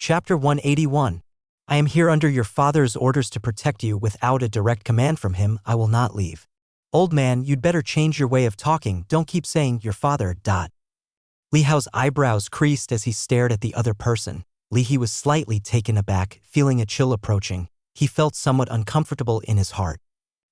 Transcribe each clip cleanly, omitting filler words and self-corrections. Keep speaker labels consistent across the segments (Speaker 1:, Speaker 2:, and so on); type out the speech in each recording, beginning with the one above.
Speaker 1: Chapter 181. I am here under your father's orders to protect you. Without a direct command from him, I will not leave. Old man, you'd better change your way of talking. Don't keep saying your father. Li Hao's eyebrows creased as he stared at the other person. He was slightly taken aback, feeling a chill approaching. He felt somewhat uncomfortable in his heart.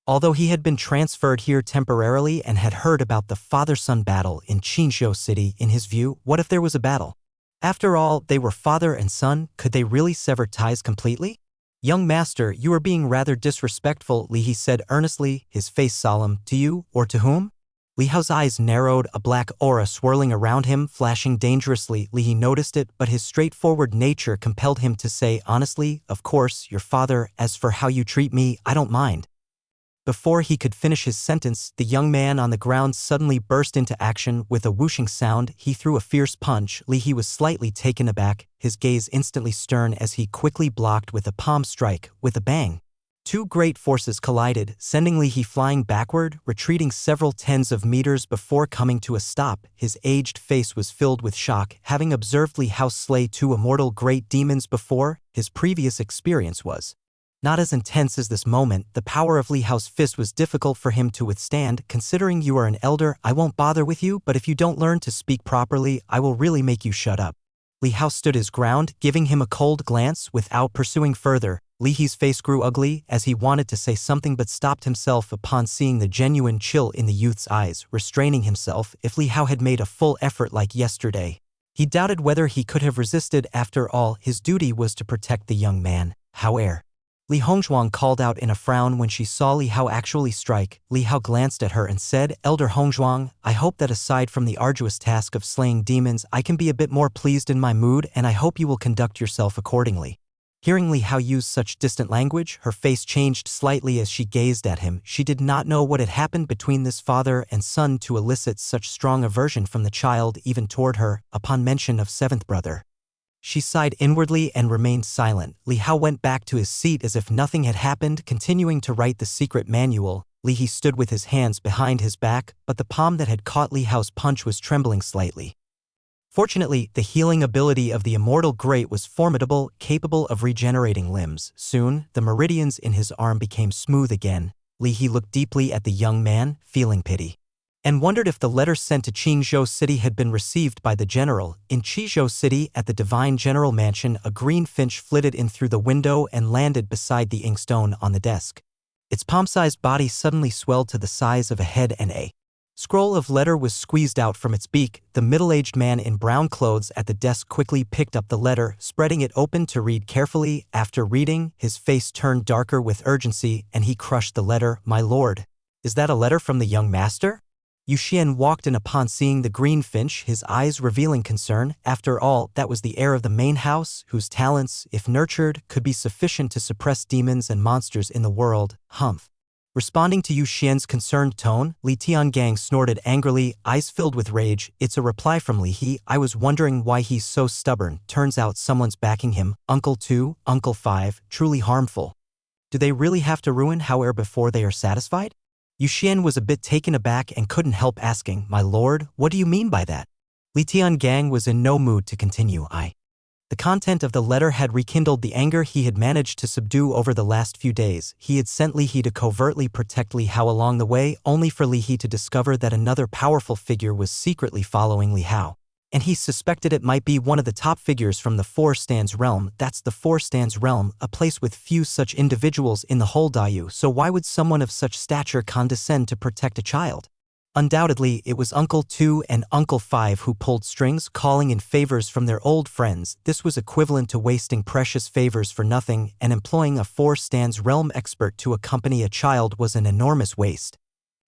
Speaker 1: Although he had been transferred here temporarily and had heard about the father-son battle in Qinzhou City, in his view, what if there was a battle? After all, they were father and son. Could they really sever ties completely? Young master, you are being rather disrespectful, Li He said earnestly, his face solemn. To you, or to whom? Li Hao's eyes narrowed, a black aura swirling around him, flashing dangerously. Li He noticed it, but his straightforward nature compelled him to say honestly, of course, your father. As for how you treat me, I don't mind. Before he could finish his sentence, the young man on the ground suddenly burst into action. With a whooshing sound, he threw a fierce punch. He was slightly taken aback, his gaze instantly stern as he quickly blocked with a palm strike. With a bang, two great forces collided, sending He flying backward, retreating several tens of meters before coming to a stop. His aged face was filled with shock. Having observed Li Hao slay two immortal great demons before, his previous experience was not as intense as this moment. The power of Li Hao's fist was difficult for him to withstand. Considering you are an elder, I won't bother with you, but if you don't learn to speak properly, I will really make you shut up. Li Hao stood his ground, giving him a cold glance. Without pursuing further, Li He's face grew ugly as he wanted to say something but stopped himself upon seeing the genuine chill in the youth's eyes, restraining himself. If Li Hao had made a full effort like yesterday, he doubted whether he could have resisted. After all, his duty was to protect the young man. However, Li Hongzhuang called out in a frown when she saw Li Hao actually strike. Li Hao glanced at her and said, Elder Hongzhuang, I hope that aside from the arduous task of slaying demons, I can be a bit more pleased in my mood, and I hope you will conduct yourself accordingly. Hearing Li Hao use such distant language, her face changed slightly as she gazed at him. She did not know what had happened between this father and son to elicit such strong aversion from the child, even toward her. Upon mention of seventh brother, she sighed inwardly and remained silent. Li Hao went back to his seat as if nothing had happened, continuing to write the secret manual. He stood with his hands behind his back, but the palm that had caught Li Hao's punch was trembling slightly. Fortunately, the healing ability of the immortal great was formidable, capable of regenerating limbs. Soon, the meridians in his arm became smooth again. He looked deeply at the young man, feeling pity, and wondered if the letter sent to Qinzhou City had been received by the general. In Qinzhou City, at the Divine General Mansion, a green finch flitted in through the window and landed beside the inkstone on the desk. Its palm-sized body suddenly swelled to the size of a head and a scroll of letter was squeezed out from its beak. The middle-aged man in brown clothes at the desk quickly picked up the letter, spreading it open to read carefully. After reading, his face turned darker with urgency, and he crushed the letter. My lord, is that a letter from the young master? Yu Xian walked in upon seeing the green finch, his eyes revealing concern. After all, that was the heir of the main house, whose talents, if nurtured, could be sufficient to suppress demons and monsters in the world. Humph. Responding to Yu Xian's concerned tone, Li Tiangang snorted angrily, eyes filled with rage. It's a reply from Li He. I was wondering why he's so stubborn. Turns out someone's backing him. Uncle 2, Uncle 5, truly harmful. Do they really have to ruin Hao Er before they are satisfied? Yu Xian was a bit taken aback and couldn't help asking, My lord, what do you mean by that? Li Tiangang was in no mood to continue. The content of the letter had rekindled the anger he had managed to subdue over the last few days. He had sent Li He to covertly protect Li Hao along the way, only for Li He to discover that another powerful figure was secretly following Li Hao. And he suspected it might be one of the top figures from the Four Stands realm. That's the Four Stands realm, a place with few such individuals in the whole Daiyu. So why would someone of such stature condescend to protect a child? Undoubtedly, it was Uncle 2 and Uncle 5 who pulled strings, calling in favors from their old friends. This was equivalent to wasting precious favors for nothing, and employing a Four Stands realm expert to accompany a child was an enormous waste.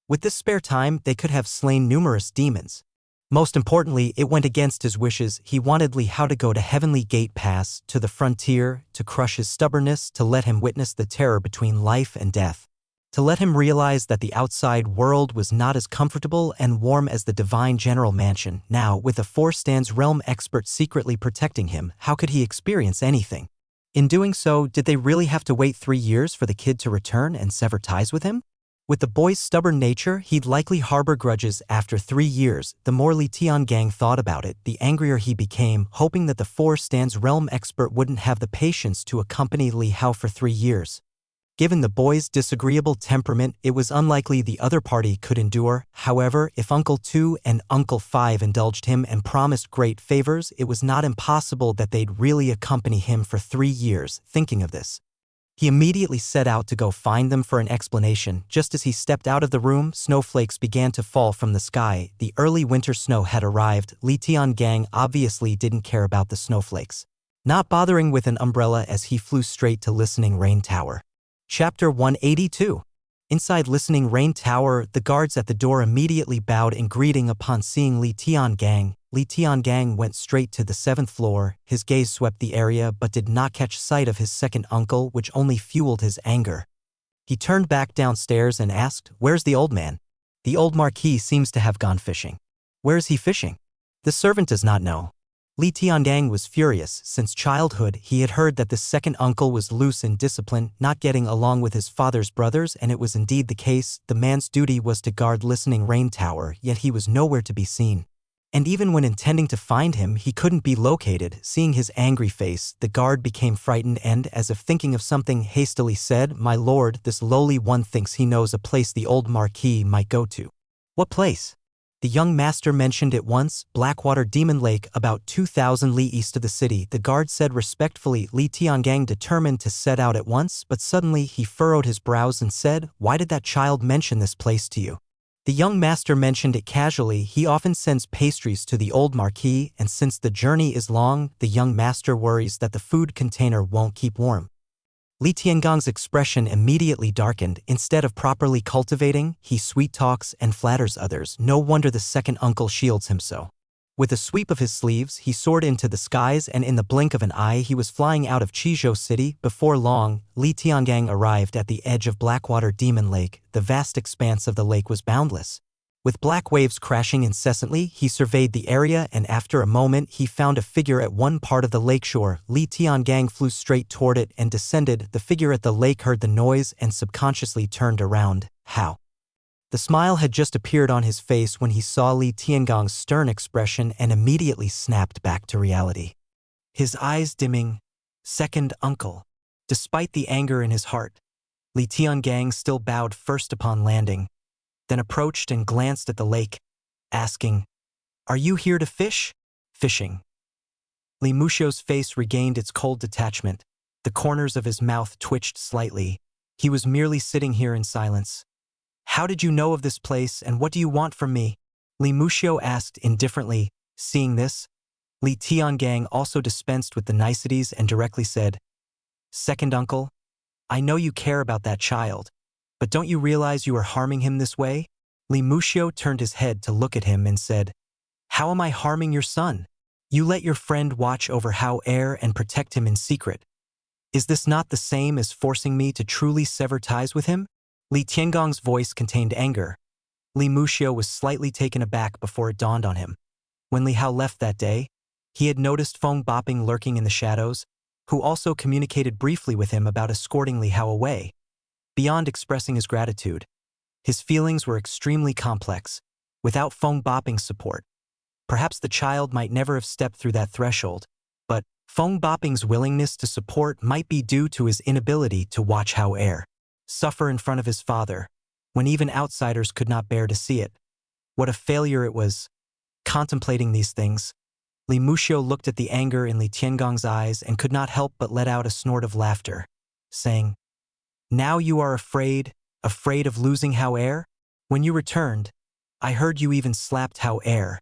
Speaker 1: With this spare time, they could have slain numerous demons. Most importantly, it went against his wishes. He wanted Li Hao to go to Heavenly Gate Pass, to the frontier, to crush his stubbornness, to let him witness the terror between life and death, to let him realize that the outside world was not as comfortable and warm as the Divine General Mansion. Now, with a Four Stands realm expert secretly protecting him, how could he experience anything? In doing so, did they really have to wait 3 years for the kid to return and sever ties with him? With the boy's stubborn nature, he'd likely harbor grudges after 3 years. The more Li Tiangang thought about it, the angrier he became, hoping that the 4-stands realm expert wouldn't have the patience to accompany Li Hao for 3 years. Given the boy's disagreeable temperament, it was unlikely the other party could endure. However, if Uncle 2 and Uncle 5 indulged him and promised great favors, it was not impossible that they'd really accompany him for 3 years. Thinking of this, he immediately set out to go find them for an explanation. Just as he stepped out of the room, snowflakes began to fall from the sky. The early winter snow had arrived. Li Tiangang obviously didn't care about the snowflakes, not bothering with an umbrella as he flew straight to Listening Rain Tower. Chapter 182. Inside Listening Rain Tower, the guards at the door immediately bowed in greeting upon seeing Li Tiangang. Li Tiangang went straight to the 7th floor. His gaze swept the area but did not catch sight of his second uncle, which only fueled his anger. He turned back downstairs and asked, "Where's the old man?" "The old Marquis seems to have gone fishing." "Where is he fishing?" "The servant does not know." Li Tiangang was furious. Since childhood, he had heard that the second uncle was loose in discipline, not getting along with his father's brothers, and it was indeed the case. The man's duty was to guard Listening Rain Tower, yet he was nowhere to be seen. And even when intending to find him, he couldn't be located. Seeing his angry face, the guard became frightened and, as if thinking of something, hastily said, "My lord, this lowly one thinks he knows a place the old Marquis might go to." "What place?" The young master mentioned at once, Blackwater Demon Lake, about 2,000 li east of the city. The guard said respectfully. Li Tiangang determined to set out at once, but suddenly he furrowed his brows and said, "Why did that child mention this place to you?" The young master mentioned it casually. He often sends pastries to the old Marquis, and since the journey is long, the young master worries that the food container won't keep warm. Li Tiangang's expression immediately darkened. Instead of properly cultivating, he sweet-talks and flatters others. No wonder the second uncle shields him so. With a sweep of his sleeves, he soared into the skies, and in the blink of an eye he was flying out of Qizhou City. Before long, Li Tiangang arrived at the edge of Blackwater Demon Lake. The vast expanse of the lake was boundless. With black waves crashing incessantly, he surveyed the area, and after a moment he found a figure at one part of the lakeshore. Li Tiangang flew straight toward it and descended. The figure at the lake heard the noise and subconsciously turned around. How? The smile had just appeared on his face when he saw Li Tiangang's stern expression and immediately snapped back to reality. His eyes dimming. Second uncle. Despite the anger in his heart, Li Tiangang still bowed first upon landing, then approached and glanced at the lake, asking, "Are you here to fish?" "Fishing." Li Muxiu's face regained its cold detachment. The corners of his mouth twitched slightly. He was merely sitting here in silence. "How did you know of this place, and what do you want from me?" Li Muxiu asked indifferently. Seeing this, Li Tiangang also dispensed with the niceties and directly said, "Second uncle, I know you care about that child, but don't you realize you are harming him this way?" Li Muxiu turned his head to look at him and said, "How am I harming your son? You let your friend watch over Hao Er and protect him in secret. Is this not the same as forcing me to truly sever ties with him?" Li Tiangong's voice contained anger. Li Muxiu was slightly taken aback before it dawned on him. When Li Hao left that day, he had noticed Feng Boping lurking in the shadows, who also communicated briefly with him about escorting Li Hao away. Beyond expressing his gratitude, his feelings were extremely complex. Without Feng Boping's support, perhaps the child might never have stepped through that threshold, but Feng Boping's willingness to support might be due to his inability to watch Hao Er suffer in front of his father, when even outsiders could not bear to see it. What a failure it was. Contemplating these things, Li Muxiu looked at the anger in Li Tiangong's eyes and could not help but let out a snort of laughter, saying, "Now you are afraid of losing Hao Er? When you returned, I heard you even slapped Hao Er.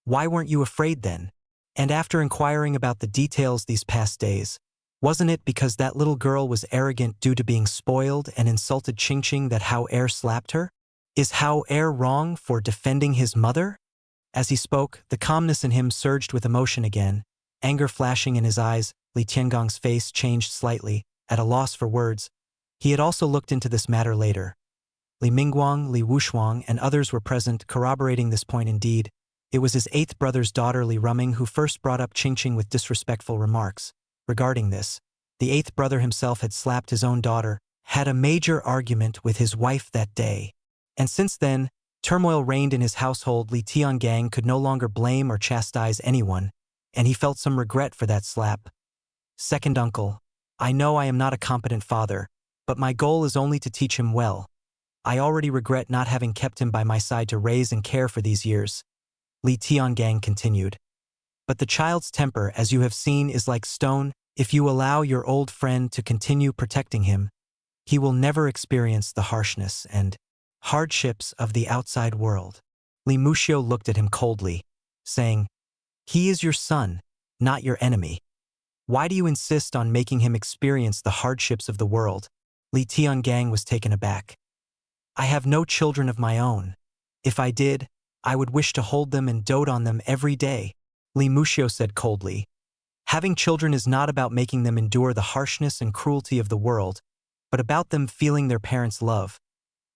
Speaker 1: Why weren't you afraid then?" And after inquiring about the details these past days, wasn't it because that little girl was arrogant due to being spoiled and insulted Qingqing that Hao Er slapped her? Is Hao Er wrong for defending his mother? As he spoke, the calmness in him surged with emotion again, anger flashing in his eyes. Li Tiangong's face changed slightly, at a loss for words. He had also looked into this matter later. Li Mingguang, Li Wushuang, and others were present, corroborating this point indeed. It was his 8th brother's daughter Li Ruming who first brought up Qingqing with disrespectful remarks. Regarding this, the 8th brother himself had slapped his own daughter, had a major argument with his wife that day. And since then, turmoil reigned in his household. Li Tiangang could no longer blame or chastise anyone, and he felt some regret for that slap. Second uncle, I know I am not a competent father, but my goal is only to teach him well. I already regret not having kept him by my side to raise and care for these years. Li Tiangang continued. But the child's temper, as you have seen, is like stone. If you allow your old friend to continue protecting him, he will never experience the harshness and hardships of the outside world. Li Muxiu looked at him coldly, saying, He is your son, not your enemy. Why do you insist on making him experience the hardships of the world? Li Tiangang was taken aback. I have no children of my own. If I did, I would wish to hold them and dote on them every day. Li Muxiu said coldly. Having children is not about making them endure the harshness and cruelty of the world, but about them feeling their parents' love.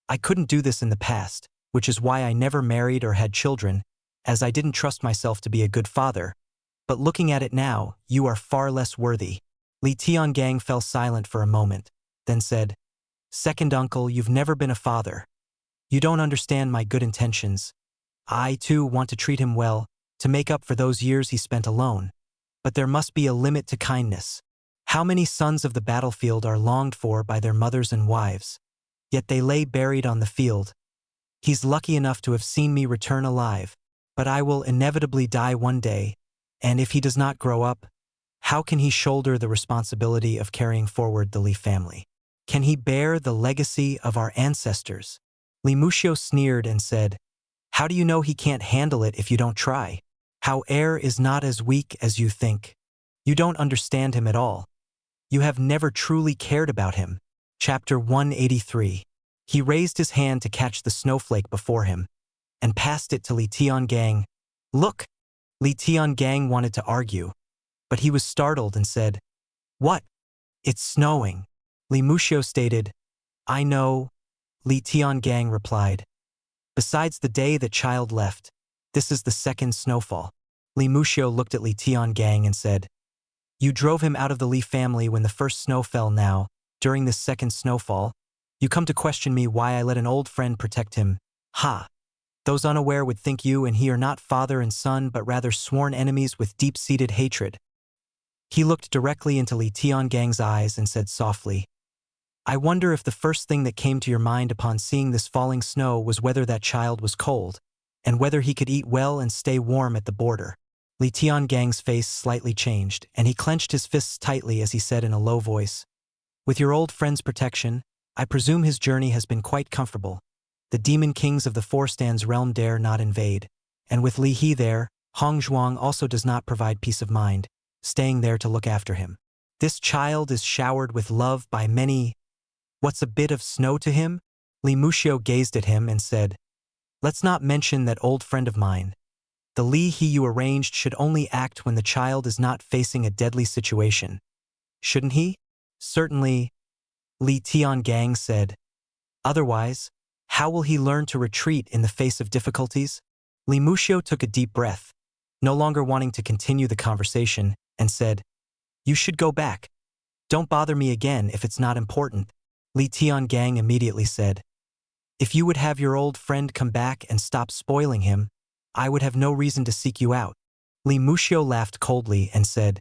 Speaker 1: I couldn't do this in the past, which is why I never married or had children, as I didn't trust myself to be a good father. But looking at it now, you are far less worthy. Li Tiangang fell silent for a moment, then said, Second uncle, you've never been a father. You don't understand my good intentions. I, too, want to treat him well, to make up for those years he spent alone. But there must be a limit to kindness. How many sons of the battlefield are longed for by their mothers and wives? Yet they lay buried on the field. He's lucky enough to have seen me return alive, but I will inevitably die one day, and if he does not grow up, how can he shoulder the responsibility of carrying forward the Li family? Can he bear the legacy of our ancestors? Li Muxiu sneered and said, How do you know he can't handle it if you don't try? How heir is not as weak as you think. You don't understand him at all. You have never truly cared about him. Chapter 183. He raised his hand to catch the snowflake before him, and passed it to Li Tiangang. Look! Li Tiangang wanted to argue, but he was startled and said, What? It's snowing. Li Muxiu stated, I know. Li Tiangang replied. Besides the day that child left, this is the second snowfall. Li Muxiu looked at Li Tiangang and said, You drove him out of the Li family when the first snow fell. Now, during this second snowfall, you come to question me why I let an old friend protect him. Ha! Those unaware would think you and he are not father and son but rather sworn enemies with deep-seated hatred. He looked directly into Li Tiangang's eyes and said softly, I wonder if the first thing that came to your mind upon seeing this falling snow was whether that child was cold, and whether he could eat well and stay warm at the border. Li Tiangang's face slightly changed, and he clenched his fists tightly as he said in a low voice, With your old friend's protection, I presume his journey has been quite comfortable. The demon kings of the Four Stands realm dare not invade, and with Li He there, Hong Zhuang also does not provide peace of mind, staying there to look after him. This child is showered with love by many. What's a bit of snow to him? Li Muxiu gazed at him and said, Let's not mention that old friend of mine. The Li He you arranged should only act when the child is not facing a deadly situation. Shouldn't he? Certainly, Li Tiangang said. Otherwise, how will he learn to retreat in the face of difficulties? Li Muxiu took a deep breath, no longer wanting to continue the conversation, and said, You should go back. Don't bother me again if it's not important. Li Tiangang immediately said, If you would have your old friend come back and stop spoiling him, I would have no reason to seek you out. Li Muxiu laughed coldly and said,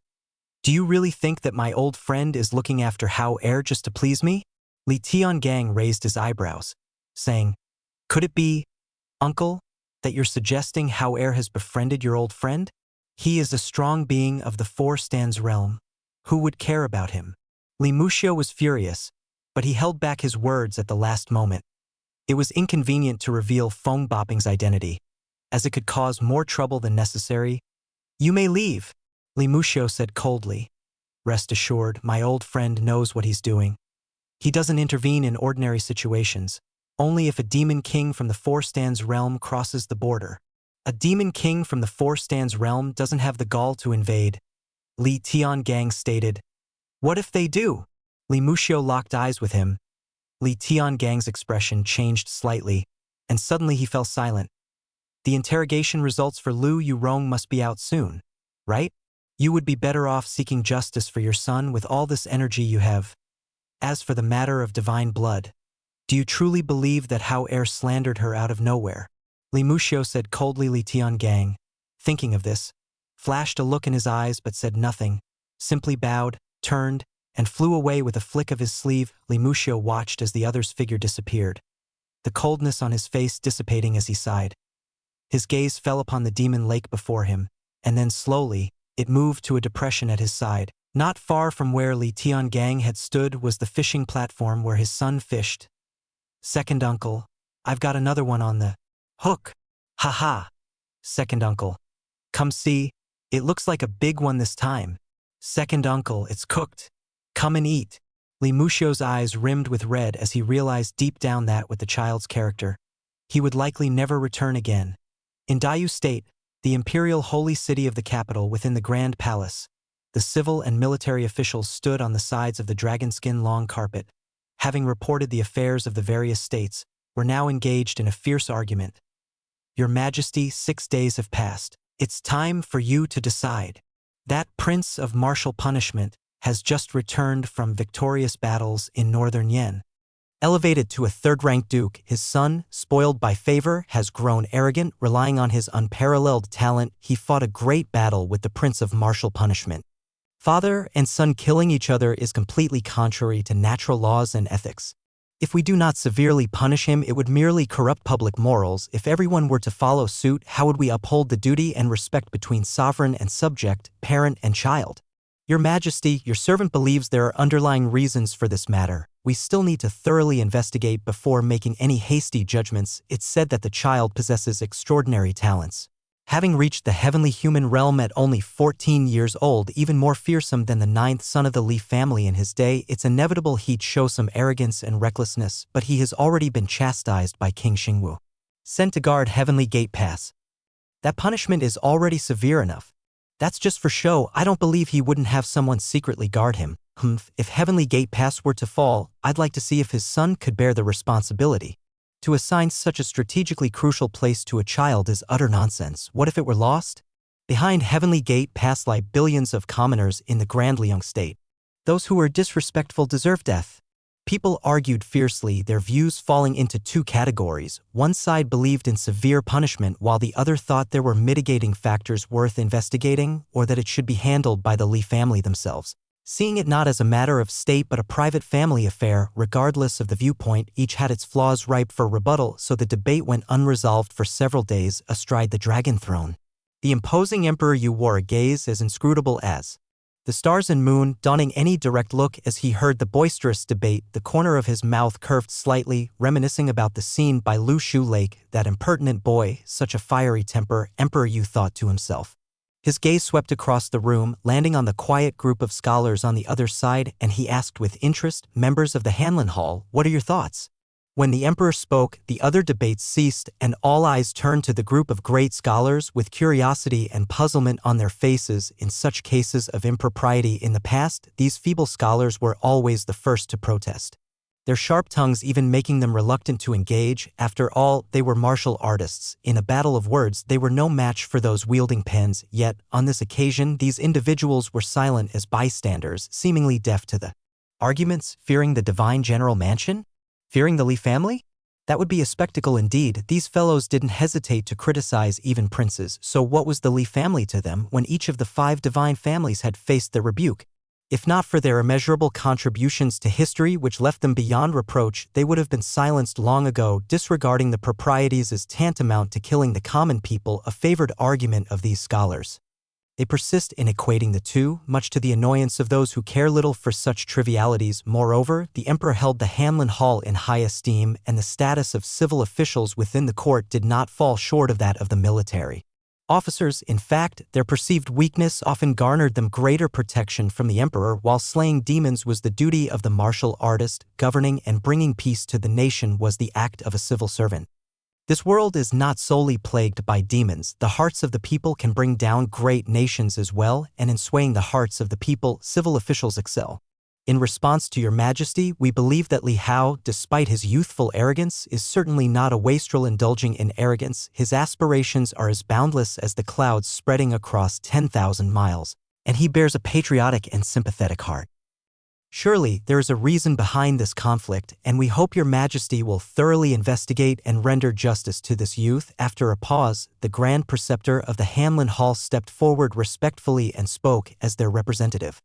Speaker 1: Do you really think that my old friend is looking after Hao Er just to please me? Li Tiangang raised his eyebrows, saying, Could it be, uncle, that you're suggesting Hao Er has befriended your old friend? He is a strong being of the Four Stands realm. Who would care about him? Li Muxiu was furious, but he held back his words at the last moment. It was inconvenient to reveal Feng Boping's identity, as it could cause more trouble than necessary. You may leave, Li Muxiu said coldly. Rest assured, my old friend knows what he's doing. He doesn't intervene in ordinary situations, only if a demon king from the Four Stands realm crosses the border. A demon king from the Four Stands realm doesn't have the gall to invade, Li Tiangang stated. What if they do? Li Muxiu locked eyes with him. Li Tiangang's expression changed slightly, and suddenly he fell silent. The interrogation results for Lu Yurong must be out soon, right? You would be better off seeking justice for your son with all this energy you have. As for the matter of divine blood, do you truly believe that Hao Er slandered her out of nowhere? Li Muxiu said coldly. Li Tiangang, thinking of this, flashed a look in his eyes but said nothing, simply bowed, turned, and flew away with a flick of his sleeve. Li Muxiu watched as the other's figure disappeared, the coldness on his face dissipating as he sighed. His gaze fell upon the demon lake before him, and then slowly, it moved to a depression at his side. Not far from where Li Tiangang had stood was the fishing platform where his son fished. Second uncle, I've got another one on the hook. Ha ha. Second uncle, come see, it looks like a big one this time. Second uncle, it's cooked. Come and eat. Li Muxiu's eyes rimmed with red as he realized deep down that with the child's character, he would likely never return again. In Daiyu State, the imperial holy city of the capital within the Grand Palace, the civil and military officials stood on the sides of the dragonskin long carpet. Having reported the affairs of the various states, were now engaged in a fierce argument. Your Majesty, 6 days have passed. It's time for you to decide. That prince of martial punishment has just returned from victorious battles in northern Yen. Elevated to a third-rank duke, his son, spoiled by favor, has grown arrogant, relying on his unparalleled talent. He fought a great battle with the prince of martial punishment. Father and son killing each other is completely contrary to natural laws and ethics. If we do not severely punish him, it would merely corrupt public morals. If everyone were to follow suit, how would we uphold the duty and respect between sovereign and subject, parent and child? Your Majesty, your servant believes there are underlying reasons for this matter. We still need to thoroughly investigate before making any hasty judgments. It's said that the child possesses extraordinary talents. Having reached the heavenly human realm at only 14 years old, even more fearsome than the 9th son of the Li family in his day, it's inevitable he'd show some arrogance and recklessness, but he has already been chastised by King Xingwu. Sent to guard Heavenly Gate Pass. That punishment is already severe enough. That's just for show. I don't believe he wouldn't have someone secretly guard him. If Heavenly Gate Pass were to fall, I'd like to see if his son could bear the responsibility. To assign such a strategically crucial place to a child is utter nonsense. What if it were lost? Behind Heavenly Gate Pass lie billions of commoners in the Grand Liang state. Those who are disrespectful deserve death. People argued fiercely, their views falling into two categories. One side believed in severe punishment while the other thought there were mitigating factors worth investigating, or that it should be handled by the Li family themselves. Seeing it not as a matter of state but a private family affair, regardless of the viewpoint, each had its flaws ripe for rebuttal, so the debate went unresolved for several days astride the dragon throne. The imposing emperor Yu wore a gaze as inscrutable as the stars and moon, donning any direct look as he heard the boisterous debate. The corner of his mouth curved slightly, reminiscing about the scene by Lu Shu Lake. That impertinent boy, such a fiery temper, Emperor Yu thought to himself. His gaze swept across the room, landing on the quiet group of scholars on the other side, and he asked with interest, members of the Hanlin Hall, what are your thoughts? When the emperor spoke, the other debates ceased, and all eyes turned to the group of great scholars with curiosity and puzzlement on their faces. In such cases of impropriety in the past, these feeble scholars were always the first to protest, their sharp tongues even making them reluctant to engage. After all, they were martial artists. In a battle of words, they were no match for those wielding pens. Yet, on this occasion, these individuals were silent as bystanders, seemingly deaf to the arguments. Fearing the divine general mansion? Fearing the Li family? That would be a spectacle indeed. These fellows didn't hesitate to criticize even princes, so what was the Li family to them when each of the 5 divine families had faced their rebuke? If not for their immeasurable contributions to history which left them beyond reproach, they would have been silenced long ago. Disregarding the proprieties is tantamount to killing the common people, a favored argument of these scholars. They persist in equating the two, much to the annoyance of those who care little for such trivialities. Moreover, the emperor held the Hanlin Hall in high esteem, and the status of civil officials within the court did not fall short of that of the military officers. In fact, their perceived weakness often garnered them greater protection from the emperor. While slaying demons was the duty of the martial artist, governing and bringing peace to the nation was the act of a civil servant. This world is not solely plagued by demons. The hearts of the people can bring down great nations as well, and in swaying the hearts of the people, civil officials excel. In response to your Majesty, we believe that Li Hao, despite his youthful arrogance, is certainly not a wastrel indulging in arrogance. His aspirations are as boundless as the clouds spreading across 10,000 miles, and he bears a patriotic and sympathetic heart. Surely, there is a reason behind this conflict, and we hope your majesty will thoroughly investigate and render justice to this youth." After a pause, the Grand Preceptor of the Hanlon Hall stepped forward respectfully and spoke as their representative.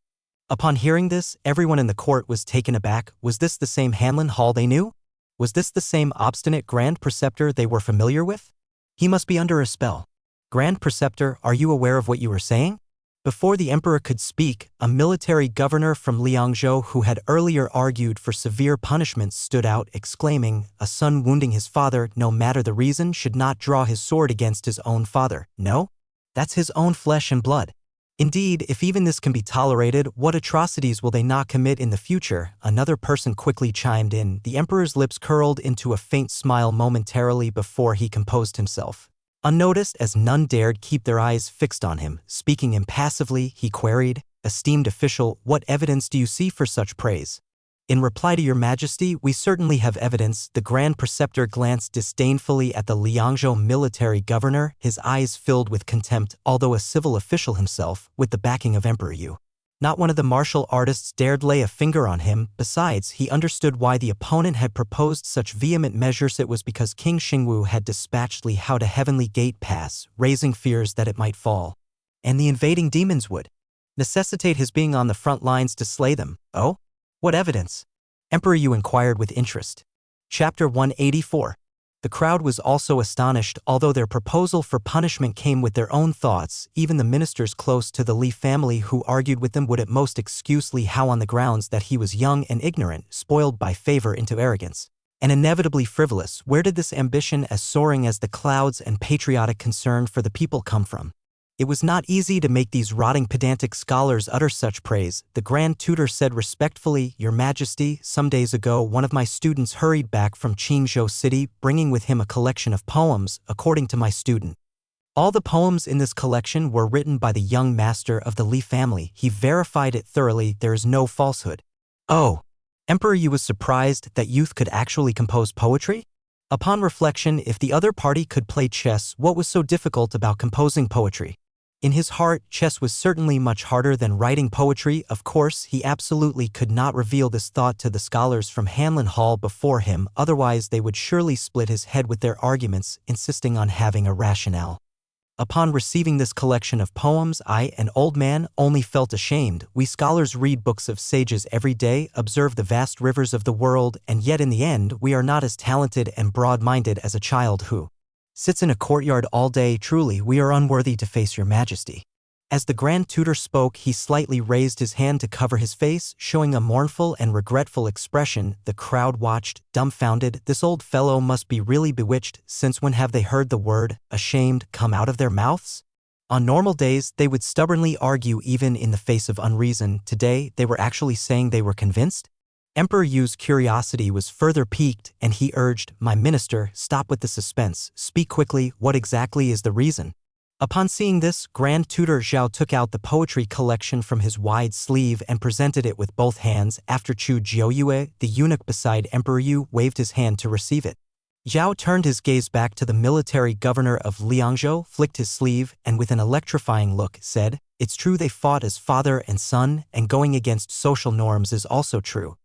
Speaker 1: Upon hearing this, everyone in the court was taken aback. Was this the same Hanlon Hall they knew? Was this the same obstinate Grand Preceptor they were familiar with? He must be under a spell. "Grand Preceptor, are you aware of what you were saying?" Before the emperor could speak, a military governor from Liangzhou who had earlier argued for severe punishments stood out, exclaiming, "A son wounding his father, no matter the reason, should not draw his sword against his own father. No? That's his own flesh and blood. Indeed, if even this can be tolerated, what atrocities will they not commit in the future?" Another person quickly chimed in. The emperor's lips curled into a faint smile momentarily before he composed himself. Unnoticed, as none dared keep their eyes fixed on him, speaking impassively, he queried, "Esteemed official, what evidence do you see for such praise?" "In reply to your majesty, we certainly have evidence." The Grand Preceptor glanced disdainfully at the Liangzhou military governor, his eyes filled with contempt. Although a civil official himself, with the backing of Emperor Yu, not one of the martial artists dared lay a finger on him. Besides, he understood why the opponent had proposed such vehement measures. It was because King Xingwu had dispatched Li Hao to Heavenly Gate Pass, raising fears that it might fall, and the invading demons would necessitate his being on the front lines to slay them. "Oh? What evidence?" Emperor Yu inquired with interest. Chapter 184. The crowd was also astonished. Although their proposal for punishment came with their own thoughts, even the ministers close to the Li family who argued with them would at most excuse Li Hao on the grounds that he was young and ignorant, spoiled by favor into arrogance, and inevitably frivolous. Where did this ambition as soaring as the clouds and patriotic concern for the people come from? It was not easy to make these rotting pedantic scholars utter such praise. The Grand Tutor said respectfully, "Your Majesty, some days ago one of my students hurried back from Qingzhou City, bringing with him a collection of poems. According to my student, all the poems in this collection were written by the young master of the Li family. He verified it thoroughly. There is no falsehood." "Oh." Emperor Yu was surprised that youth could actually compose poetry. Upon reflection, if the other party could play chess, what was so difficult about composing poetry? In his heart, chess was certainly much harder than writing poetry. Of course, he absolutely could not reveal this thought to the scholars from Hanlon Hall before him, otherwise they would surely split his head with their arguments, insisting on having a rationale. Upon receiving this collection of poems, I, an old man, only felt ashamed. We scholars read books of sages every day, observe the vast rivers of the world, and yet in the end we are not as talented and broad-minded as a child who sits in a courtyard all day. Truly, we are unworthy to face your majesty." As the Grand Tutor spoke, he slightly raised his hand to cover his face, showing a mournful and regretful expression. The crowd watched, dumbfounded. This old fellow must be really bewitched. Since when have they heard the word ashamed come out of their mouths? On normal days, they would stubbornly argue even in the face of unreason. Today, they were actually saying they were convinced? Emperor Yu's curiosity was further piqued, and he urged, "My minister, stop with the suspense. Speak quickly. What exactly is the reason?" Upon seeing this, Grand Tutor Zhao took out the poetry collection from his wide sleeve and presented it with both hands. After Chu Jiuyue, the eunuch beside Emperor Yu, waved his hand to receive it. Zhao turned his gaze back to the military governor of Liangzhou, flicked his sleeve, and with an electrifying look, said, "It's true they fought as father and son, and going against social norms is also true.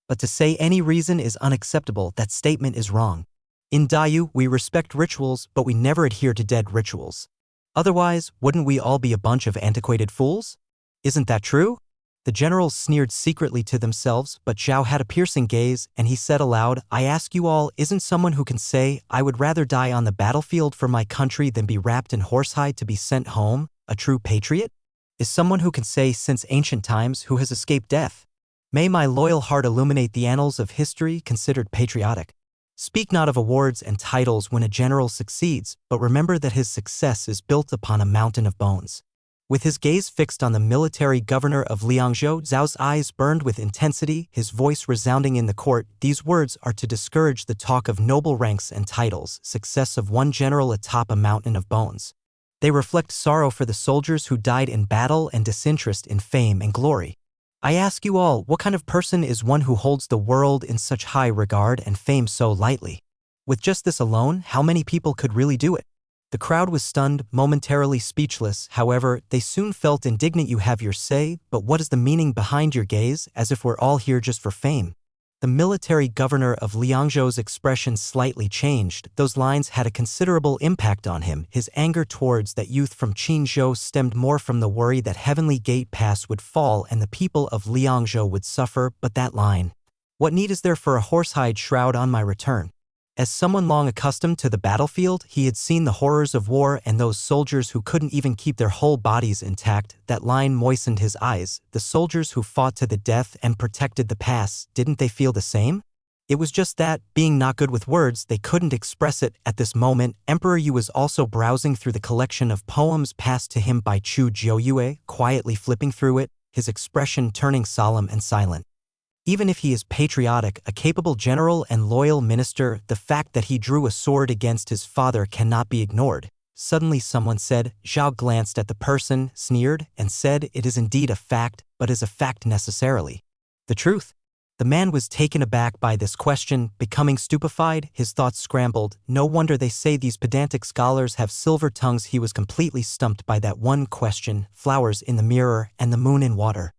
Speaker 1: But to say any reason is unacceptable, that statement is wrong. In Dayu, we respect rituals, but we never adhere to dead rituals. Otherwise, wouldn't we all be a bunch of antiquated fools? Isn't that true?" The generals sneered secretly to themselves, but Zhao had a piercing gaze, and he said aloud, "I ask you all, isn't someone who can say, 'I would rather die on the battlefield for my country than be wrapped in horsehide to be sent home,' a true patriot? Is someone who can say, since ancient times, who has escaped death? May my loyal heart illuminate the annals of history, considered patriotic. Speak not of awards and titles when a general succeeds, but remember that his success is built upon a mountain of bones." With his gaze fixed on the military governor of Liangzhou, Zhao's eyes burned with intensity, his voice resounding in the court. "These words are to discourage the talk of noble ranks and titles, success of one general atop a mountain of bones. They reflect sorrow for the soldiers who died in battle and disinterest in fame and glory. I ask you all, what kind of person is one who holds the world in such high regard and fame so lightly? With just this alone, how many people could really do it? The crowd was stunned, momentarily speechless. However, they soon felt indignant. You have your say, but what is the meaning behind your gaze, as if we're all here just for fame? The military governor of Liangzhou's expression slightly changed. Those lines had a considerable impact on him. His anger towards that youth from Qinzhou stemmed more from the worry that Heavenly Gate Pass would fall and the people of Liangzhou would suffer. But that line, "What need is there for a horsehide shroud on my return?" As someone long accustomed to the battlefield, he had seen the horrors of war and those soldiers who couldn't even keep their whole bodies intact. That line moistened his eyes. The soldiers who fought to the death and protected the pass, didn't they feel the same? It was just that, being not good with words, they couldn't express it. At this moment, Emperor Yu was also browsing through the collection of poems passed to him by Chu Jiuyue, quietly flipping through it, his expression turning solemn and silent. Even if he is patriotic, a capable general and loyal minister, the fact that he drew a sword against his father cannot be ignored. Suddenly someone said. Zhao glanced at the person, sneered, and said, "It is indeed a fact, but is a fact necessarily the truth?" The man was taken aback by this question, becoming stupefied. His thoughts scrambled. No wonder they say these pedantic scholars have silver tongues. He was completely stumped by that one question. Flowers in the mirror and the moon in water.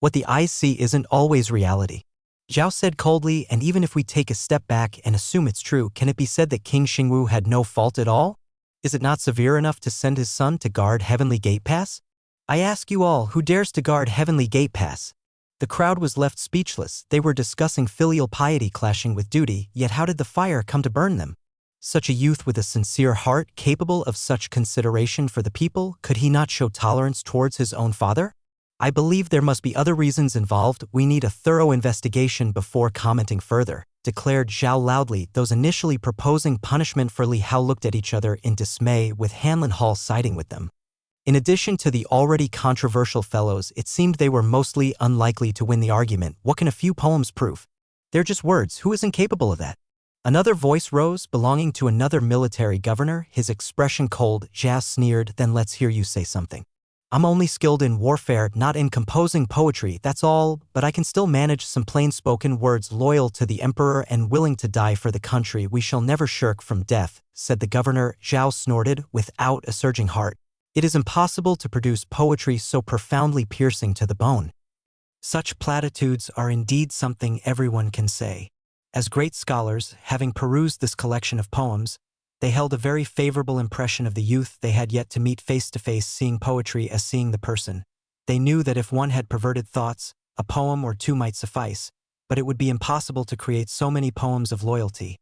Speaker 1: What the eyes see isn't always reality. Zhao said coldly, and even if we take a step back and assume it's true, can it be said that King Xingwu had no fault at all? Is it not severe enough to send his son to guard Heavenly Gate Pass? I ask you all, who dares to guard Heavenly Gate Pass? The crowd was left speechless. They were discussing filial piety clashing with duty, yet how did the fire come to burn them? Such a youth with a sincere heart, capable of such consideration for the people, could he not show tolerance towards his own father? I believe there must be other reasons involved. We need a thorough investigation before commenting further, declared Zhao loudly. Those initially proposing punishment for Li Hao looked at each other in dismay, with Hanlin Hall siding with them. In addition to the already controversial fellows, it seemed they were mostly unlikely to win the argument. What can a few poems prove? They're just words. Who isn't capable of that? Another voice rose, belonging to another military governor, his expression cold. Zhao sneered. Then let's hear you say something. I'm only skilled in warfare, not in composing poetry, that's all, but I can still manage some plain-spoken words. Loyal to the emperor and willing to die for the country, we shall never shirk from death, said the governor. Zhao snorted, without a surging heart. It is impossible to produce poetry so profoundly piercing to the bone. Such platitudes are indeed something everyone can say. As great scholars, having perused this collection of poems, they held a very favorable impression of the youth they had yet to meet face to face, seeing poetry as seeing the person. They knew that if one had perverted thoughts, a poem or two might suffice, but it would be impossible to create so many poems of loyalty.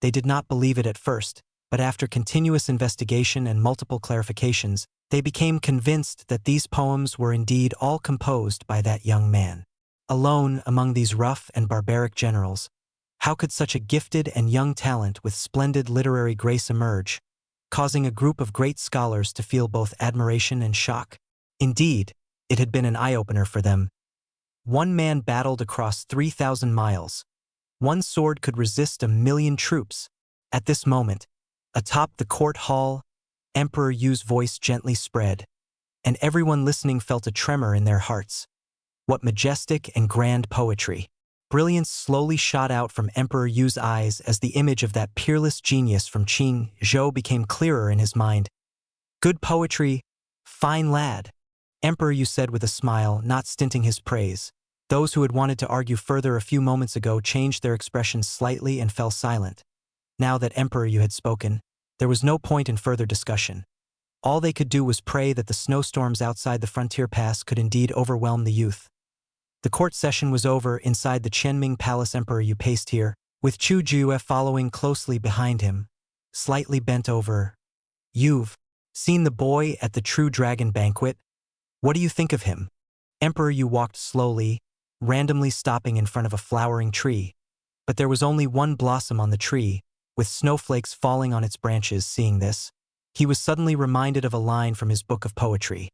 Speaker 1: They did not believe it at first, but after continuous investigation and multiple clarifications, they became convinced that these poems were indeed all composed by that young man. Alone among these rough and barbaric generals, how could such a gifted and young talent with splendid literary grace emerge, causing a group of great scholars to feel both admiration and shock? Indeed, it had been an eye-opener for them. One man battled across 3,000 miles. One sword could resist 1,000,000 troops. At this moment, atop the court hall, Emperor Yu's voice gently spread, and everyone listening felt a tremor in their hearts. What majestic and grand poetry! Brilliance slowly shot out from Emperor Yu's eyes as the image of that peerless genius from Qinzhou became clearer in his mind. Good poetry, fine lad, Emperor Yu said with a smile, not stinting his praise. Those who had wanted to argue further a few moments ago changed their expressions slightly and fell silent. Now that Emperor Yu had spoken, there was no point in further discussion. All they could do was pray that the snowstorms outside the frontier pass could indeed overwhelm the youth. The court session was over. Inside the Qianming Palace, Emperor Yu paced here, with Chu Jue following closely behind him, slightly bent over. You've seen the boy at the True Dragon banquet? What do you think of him? Emperor Yu walked slowly, randomly stopping in front of a flowering tree. But there was only one blossom on the tree, with snowflakes falling on its branches. Seeing this, he was suddenly reminded of a line from his book of poetry.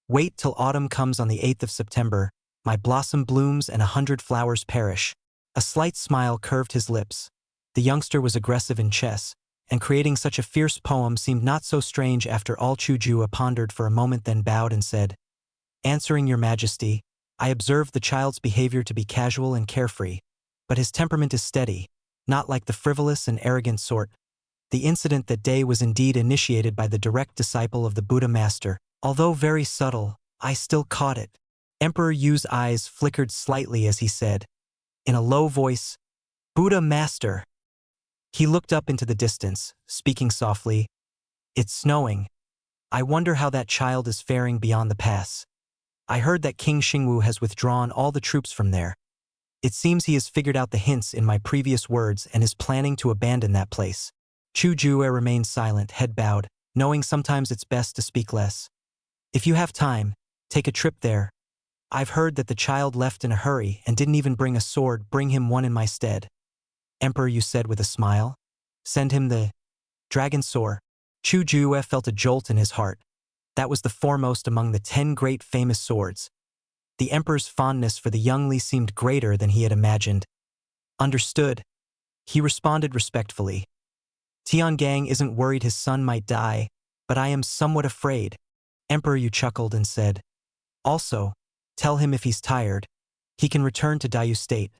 Speaker 1: Wait till autumn comes on the 8th of September, my blossom blooms and 100 flowers perish. A slight smile curved his lips. The youngster was aggressive in chess, and creating such a fierce poem seemed not so strange after all. Chu Jue pondered for a moment, then bowed and said, Answering your majesty, I observed the child's behavior to be casual and carefree, but his temperament is steady, not like the frivolous and arrogant sort. The incident that day was indeed initiated by the direct disciple of the Buddha master. Although very subtle, I still caught it. Emperor Yu's eyes flickered slightly as he said, in a low voice, "Buddha master." He looked up into the distance, speaking softly, "It's snowing. I wonder how that child is faring beyond the pass. I heard that King Xingwu has withdrawn all the troops from there. It seems he has figured out the hints in my previous words and is planning to abandon that place." Chu Jue remained silent, head bowed, knowing sometimes it's best to speak less. "If you have time, take a trip there. I've heard that the child left in a hurry and didn't even bring a sword. Bring him one in my stead." "Emperor," you said with a smile. "Send him the dragon sword." Chu Jue felt a jolt in his heart. That was the foremost among the 10 great famous swords. The emperor's fondness for the young Li seemed greater than he had imagined. "Understood." He responded respectfully. "Tiangang isn't worried his son might die, but I am somewhat afraid." Emperor Yu chuckled and said, "Also, tell him if he's tired, he can return to Dayu State.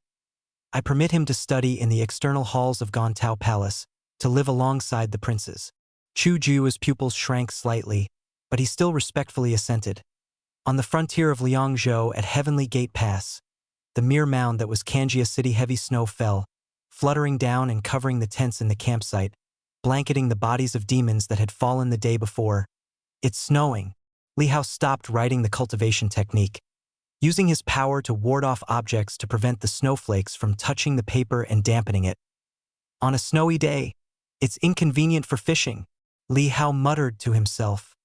Speaker 1: I permit him to study in the external halls of Gontao Palace, to live alongside the princes." Chu Ju's pupils shrank slightly, but he still respectfully assented. On the frontier of Liangzhou at Heavenly Gate Pass, the mere mound that was Kanjia City, heavy snow fell, fluttering down and covering the tents in the campsite, blanketing the bodies of demons that had fallen the day before. "It's snowing." Li Hao stopped writing the cultivation technique, using his power to ward off objects to prevent the snowflakes from touching the paper and dampening it. "On a snowy day, it's inconvenient for fishing," Li Hao muttered to himself,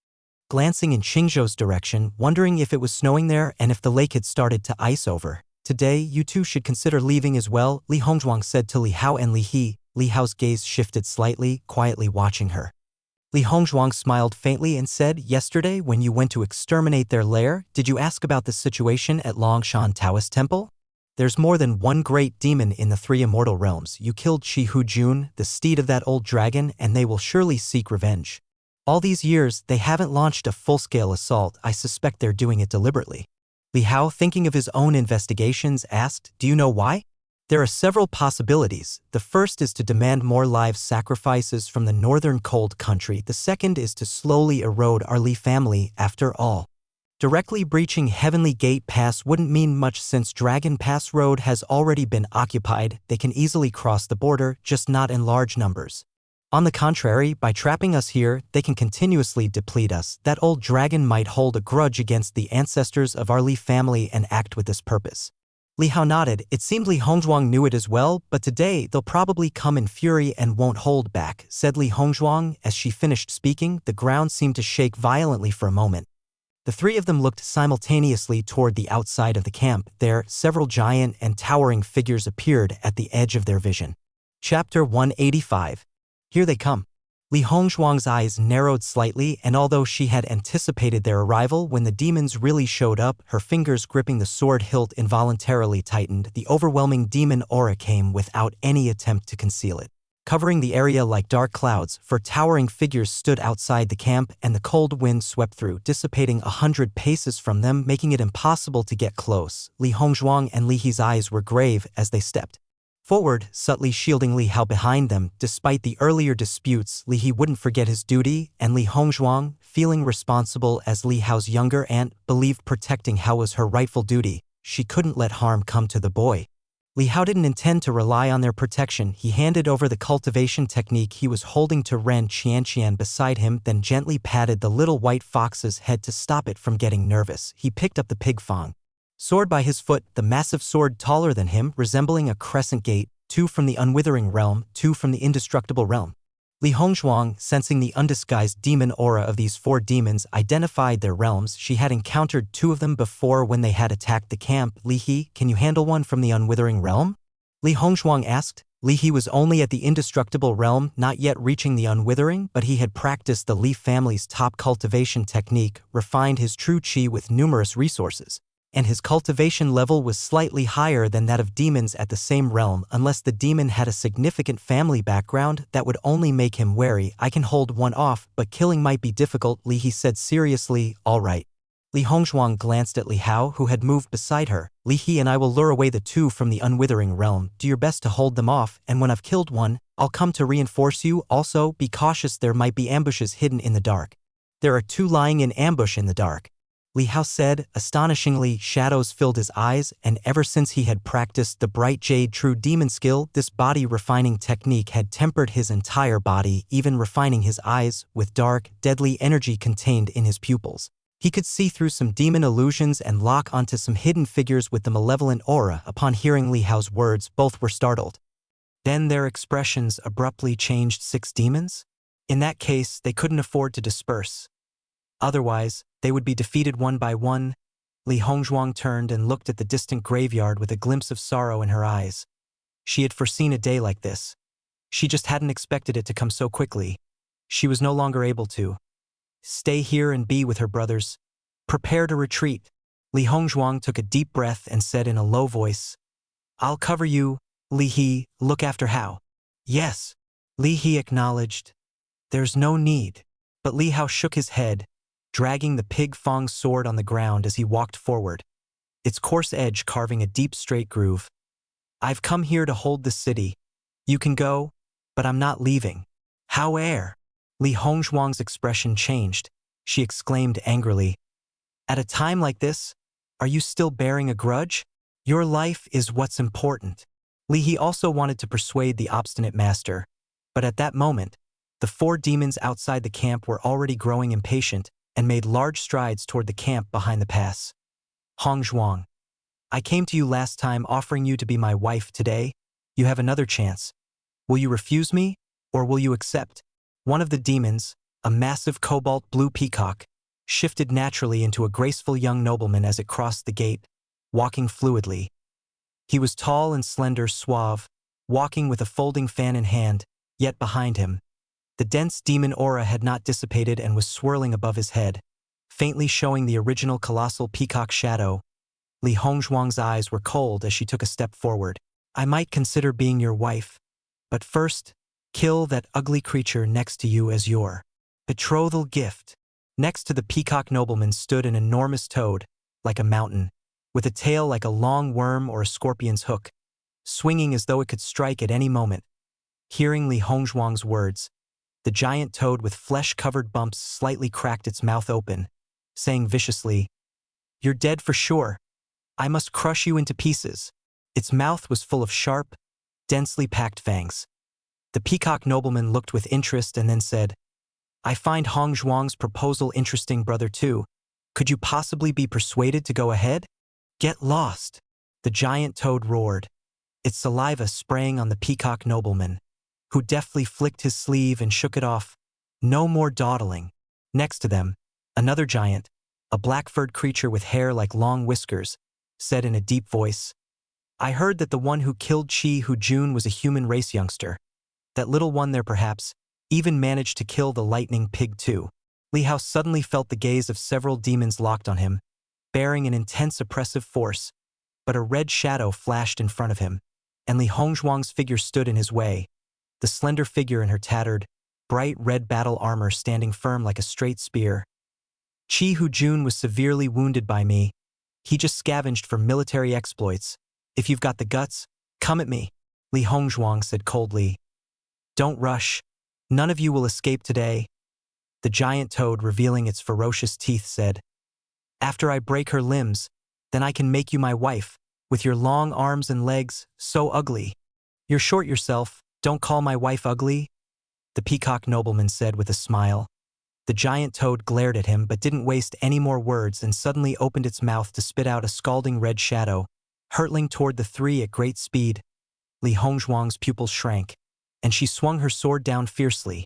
Speaker 1: glancing in Qingzhou's direction, wondering if it was snowing there and if the lake had started to ice over. "Today, you two should consider leaving as well," Li Hongzhuang said to Li Hao and Li He. Li Hao's gaze shifted slightly, quietly watching her. Li Hongzhuang smiled faintly and said, "Yesterday, when you went to exterminate their lair, did you ask about the situation at Longshan Taoist Temple? There's more than one great demon in the 3 immortal realms. You killed Shi Hujun, the steed of that old dragon, and they will surely seek revenge. All these years, they haven't launched a full-scale assault. I suspect they're doing it deliberately." Li Hao, thinking of his own investigations, asked, "Do you know why?" "There are several possibilities. The first is to demand more live sacrifices from the northern cold country. The second is to slowly erode our Li family. After all, directly breaching Heavenly Gate Pass wouldn't mean much since Dragon Pass Road has already been occupied. They can easily cross the border, just not in large numbers. On the contrary, by trapping us here, they can continuously deplete us. That old dragon might hold a grudge against the ancestors of our Li family and act with this purpose." Li Hao nodded. It seemed Li Hongzhuang knew it as well, but today they'll probably come in fury and won't hold back, said Li Hongzhuang. As she finished speaking, the ground seemed to shake violently for a moment. The 3 of them looked simultaneously toward the outside of the camp. There, several giant and towering figures appeared at the edge of their vision. Chapter 185. Here they come. Li Hongzhuang's eyes narrowed slightly, and although she had anticipated their arrival, when the demons really showed up, her fingers gripping the sword hilt involuntarily tightened. The overwhelming demon aura came without any attempt to conceal it, covering the area like dark clouds. 4 towering figures stood outside the camp, and the cold wind swept through, dissipating 100 paces from them, making it impossible to get close. Li Hongzhuang and Li He's eyes were grave as they stepped forward, subtly shielding Li Hao behind them. Despite the earlier disputes, Li He wouldn't forget his duty, and Li Hongzhuang, feeling responsible as Li Hao's younger aunt, believed protecting Hao was her rightful duty. She couldn't let harm come to the boy. Li Hao didn't intend to rely on their protection. He handed over the cultivation technique he was holding to Ren Qianqian beside him, then gently patted the little white fox's head to stop it from getting nervous. He picked up the pig fang sword by his foot, the massive sword taller than him, resembling a crescent gate, 2 from the unwithering realm, 2 from the indestructible realm. Li Hongzhuang, sensing the undisguised demon aura of these 4 demons, identified their realms. She had encountered 2 of them before when they had attacked the camp. "Li He, can you handle one from the unwithering realm?" Li Hongzhuang asked. Li He was only at the indestructible realm, not yet reaching the unwithering, but he had practiced the Li family's top cultivation technique, refined his true qi with numerous resources, and his cultivation level was slightly higher than that of demons at the same realm. Unless the demon had a significant family background, that would only make him wary. "I can hold one off, but killing might be difficult," Li He said seriously. "All right." Li Hongzhuang glanced at Li Hao, who had moved beside her. "Li He and I will lure away the 2 from the unwithering realm. Do your best to hold them off, and when I've killed one, I'll come to reinforce you. Also, be cautious, there might be ambushes hidden in the dark. There are two lying in ambush in the dark. Li Hao said. Astonishingly, shadows filled his eyes, and ever since he had practiced the bright jade true demon skill, this body-refining technique had tempered his entire body, even refining his eyes with dark, deadly energy contained in his pupils. He could see through some demon illusions and lock onto some hidden figures with the malevolent aura. Upon hearing Li Hao's words, both were startled. Then their expressions abruptly changed. 6 demons? In that case, they couldn't afford to disperse. Otherwise, they would be defeated one by one. Li Hongzhuang turned and looked at the distant graveyard with a glimpse of sorrow in her eyes. She had foreseen a day like this. She just hadn't expected it to come so quickly. She was no longer able to stay here and be with her brothers. Prepare to retreat. Li Hongzhuang took a deep breath and said in a low voice, I'll cover you, Li He, look after Hao. Yes. Li He acknowledged. There's no need. But Li Hao shook his head, dragging the pig Fong's sword on the ground as he walked forward, its coarse edge carving a deep straight groove. I've come here to hold the city. You can go, but I'm not leaving. How air? Li Hongzhuang's expression changed. She exclaimed angrily. At a time like this, are you still bearing a grudge? Your life is what's important. Li He also wanted to persuade the obstinate master, but at that moment, the 4 demons outside the camp were already growing impatient and made large strides toward the camp behind the pass. Hongzhuang, I came to you last time offering you to be my wife. Today, you have another chance. Will you refuse me, or will you accept? One of the demons, a massive cobalt blue peacock, shifted naturally into a graceful young nobleman as it crossed the gate, walking fluidly. He was tall and slender, suave, walking with a folding fan in hand, yet behind him, the dense demon aura had not dissipated and was swirling above his head, faintly showing the original colossal peacock shadow. Li Hongzhuang's eyes were cold as she took a step forward. I might consider being your wife, but first, kill that ugly creature next to you as your betrothal gift. Next to the peacock nobleman stood an enormous toad, like a mountain, with a tail like a long worm or a scorpion's hook, swinging as though it could strike at any moment. Hearing Li Hongzhuang's words, the giant toad with flesh-covered bumps slightly cracked its mouth open, saying viciously, You're dead for sure. I must crush you into pieces. Its mouth was full of sharp, densely packed fangs. The peacock nobleman looked with interest and then said, I find Hongzhuang's proposal interesting, brother too. Could you possibly be persuaded to go ahead? Get lost. The giant toad roared, its saliva spraying on the peacock nobleman, who deftly flicked his sleeve and shook it off. No more dawdling. Next to them, another giant, a black-furred creature with hair like long whiskers, said in a deep voice, I heard that the one who killed Qi Hujun was a human race youngster. That little one there perhaps even managed to kill the lightning pig too. Li Hao suddenly felt the gaze of several demons locked on him, bearing an intense oppressive force, but a red shadow flashed in front of him, and Li Hongzhuang's figure stood in his way, the slender figure in her tattered, bright red battle armor standing firm like a straight spear. Qi Hujun was severely wounded by me. He just scavenged for military exploits. If you've got the guts, come at me, Li Hongzhuang said coldly. Don't rush. None of you will escape today. The giant toad, revealing its ferocious teeth, said, After I break her limbs, then I can make you my wife, with your long arms and legs, so ugly. You're short yourself, don't call my wife ugly, the peacock nobleman said with a smile. The giant toad glared at him but didn't waste any more words and suddenly opened its mouth to spit out a scalding red shadow, hurtling toward the 3 at great speed. Li Hongzhuang's pupils shrank, and she swung her sword down fiercely.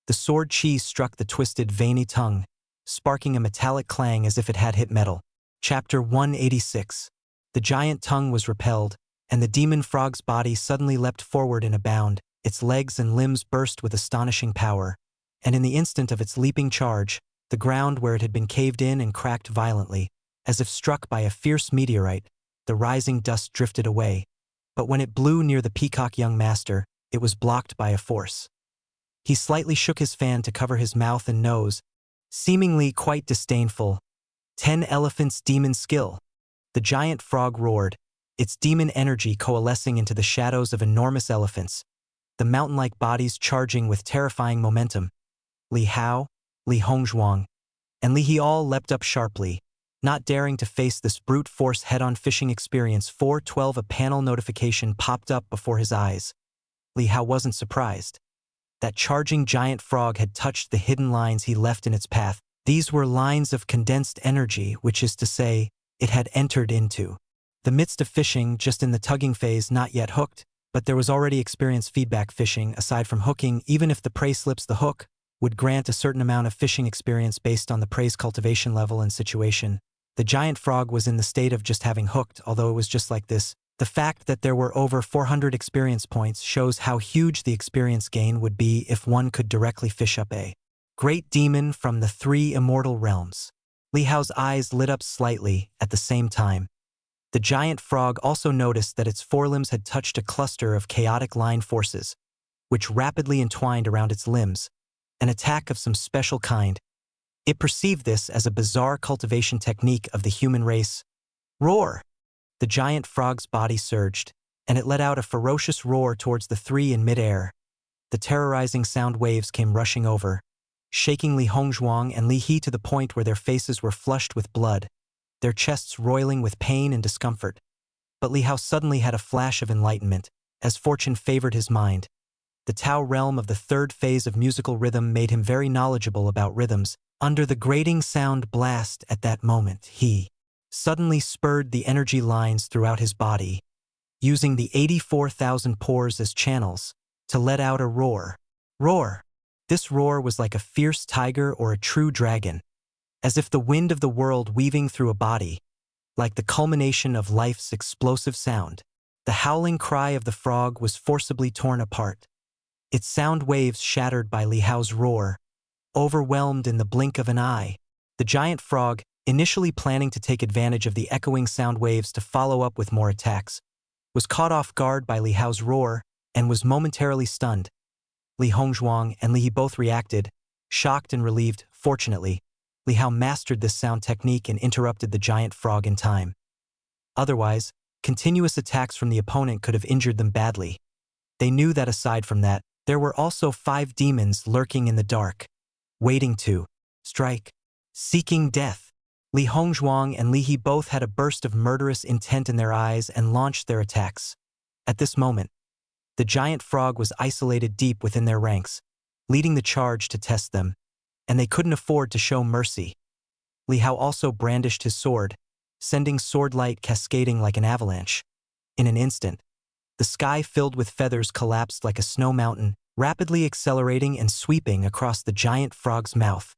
Speaker 1: The sword Qi struck the twisted, veiny tongue, sparking a metallic clang as if it had hit metal. Chapter 186. The giant tongue was repelled, and the demon frog's body suddenly leapt forward in a bound. Its legs and limbs burst with astonishing power, and in the instant of its leaping charge, the ground where it had been caved in and cracked violently, as if struck by a fierce meteorite. The rising dust drifted away, but when it blew near the peacock young master, it was blocked by a force. He slightly shook his fan to cover his mouth and nose, seemingly quite disdainful. 10 elephants' demon skill. The giant frog roared, its demon energy coalescing into the shadows of enormous elephants. the mountain-like bodies charging with terrifying momentum. Li Hao, Li Hongzhuang, and Li He all leapt up sharply, not daring to face this brute force head-on fishing experience. 4:12 A panel notification popped up before his eyes. Li Hao wasn't surprised. That charging giant frog had touched the hidden lines he left in its path. These were lines of condensed energy, which is to say, it had entered into the midst of fishing, just in the tugging phase, not yet hooked, but there was already experience. Feedback fishing, aside from hooking, even if the prey slips the hook, would grant a certain amount of fishing experience based on the prey's cultivation level and situation. The giant frog was in the state of just having hooked, although it was just like this. The fact that there were over 400 experience points shows how huge the experience gain would be if one could directly fish up a great demon from the 3 immortal realms. Li Hao's eyes lit up slightly at the same time. The giant frog also noticed that its forelimbs had touched a cluster of chaotic line forces, which rapidly entwined around its limbs, an attack of some special kind. It perceived this as a bizarre cultivation technique of the human race. Roar! The giant frog's body surged, and it let out a ferocious roar towards the 3 in midair. The terrorizing sound waves came rushing over, shaking Li Hongzhuang and Li He to the point where their faces were flushed with blood, their chests roiling with pain and discomfort. But Li Hao suddenly had a flash of enlightenment, as fortune favored his mind. The Tao realm of the 3rd phase of musical rhythm made him very knowledgeable about rhythms. Under the grating sound blast at that moment, he suddenly spurred the energy lines throughout his body, using the 84,000 pores as channels, to let out a roar. Roar! This roar was like a fierce tiger or a true dragon, as if the wind of the world weaving through a body, like the culmination of life's explosive sound. The howling cry of the frog was forcibly torn apart, its sound waves shattered by Li Hao's roar, overwhelmed in the blink of an eye. The giant frog, initially planning to take advantage of the echoing sound waves to follow up with more attacks, was caught off guard by Li Hao's roar and was momentarily stunned. Li Hongzhuang and Li He both reacted, shocked and relieved. Fortunately, Li Hao mastered this sound technique and interrupted the giant frog in time. Otherwise, continuous attacks from the opponent could have injured them badly. They knew that aside from that, there were also 5 demons lurking in the dark, waiting to strike, seeking death. Li Hongzhuang and Li He both had a burst of murderous intent in their eyes and launched their attacks. At this moment, the giant frog was isolated deep within their ranks, leading the charge to test them, and they couldn't afford to show mercy. Li Hao also brandished his sword, sending sword light cascading like an avalanche. In an instant, the sky filled with feathers collapsed like a snow mountain, rapidly accelerating and sweeping across the giant frog's mouth.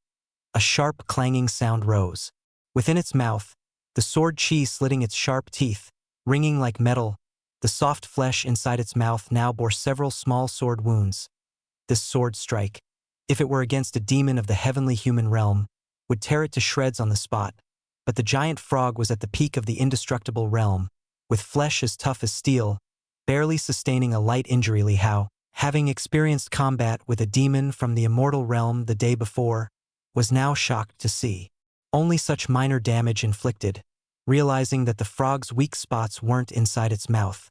Speaker 1: A sharp clanging sound rose. Within its mouth, the sword chi slitting its sharp teeth, ringing like metal. The soft flesh inside its mouth now bore several small sword wounds. This sword strike, if it were against a demon of the heavenly human realm, would tear it to shreds on the spot. But the giant frog was at the peak of the indestructible realm, with flesh as tough as steel, barely sustaining a light injury. Li Hao, having experienced combat with a demon from the immortal realm the day before, was now shocked to see only such minor damage inflicted, realizing that the frog's weak spots weren't inside its mouth.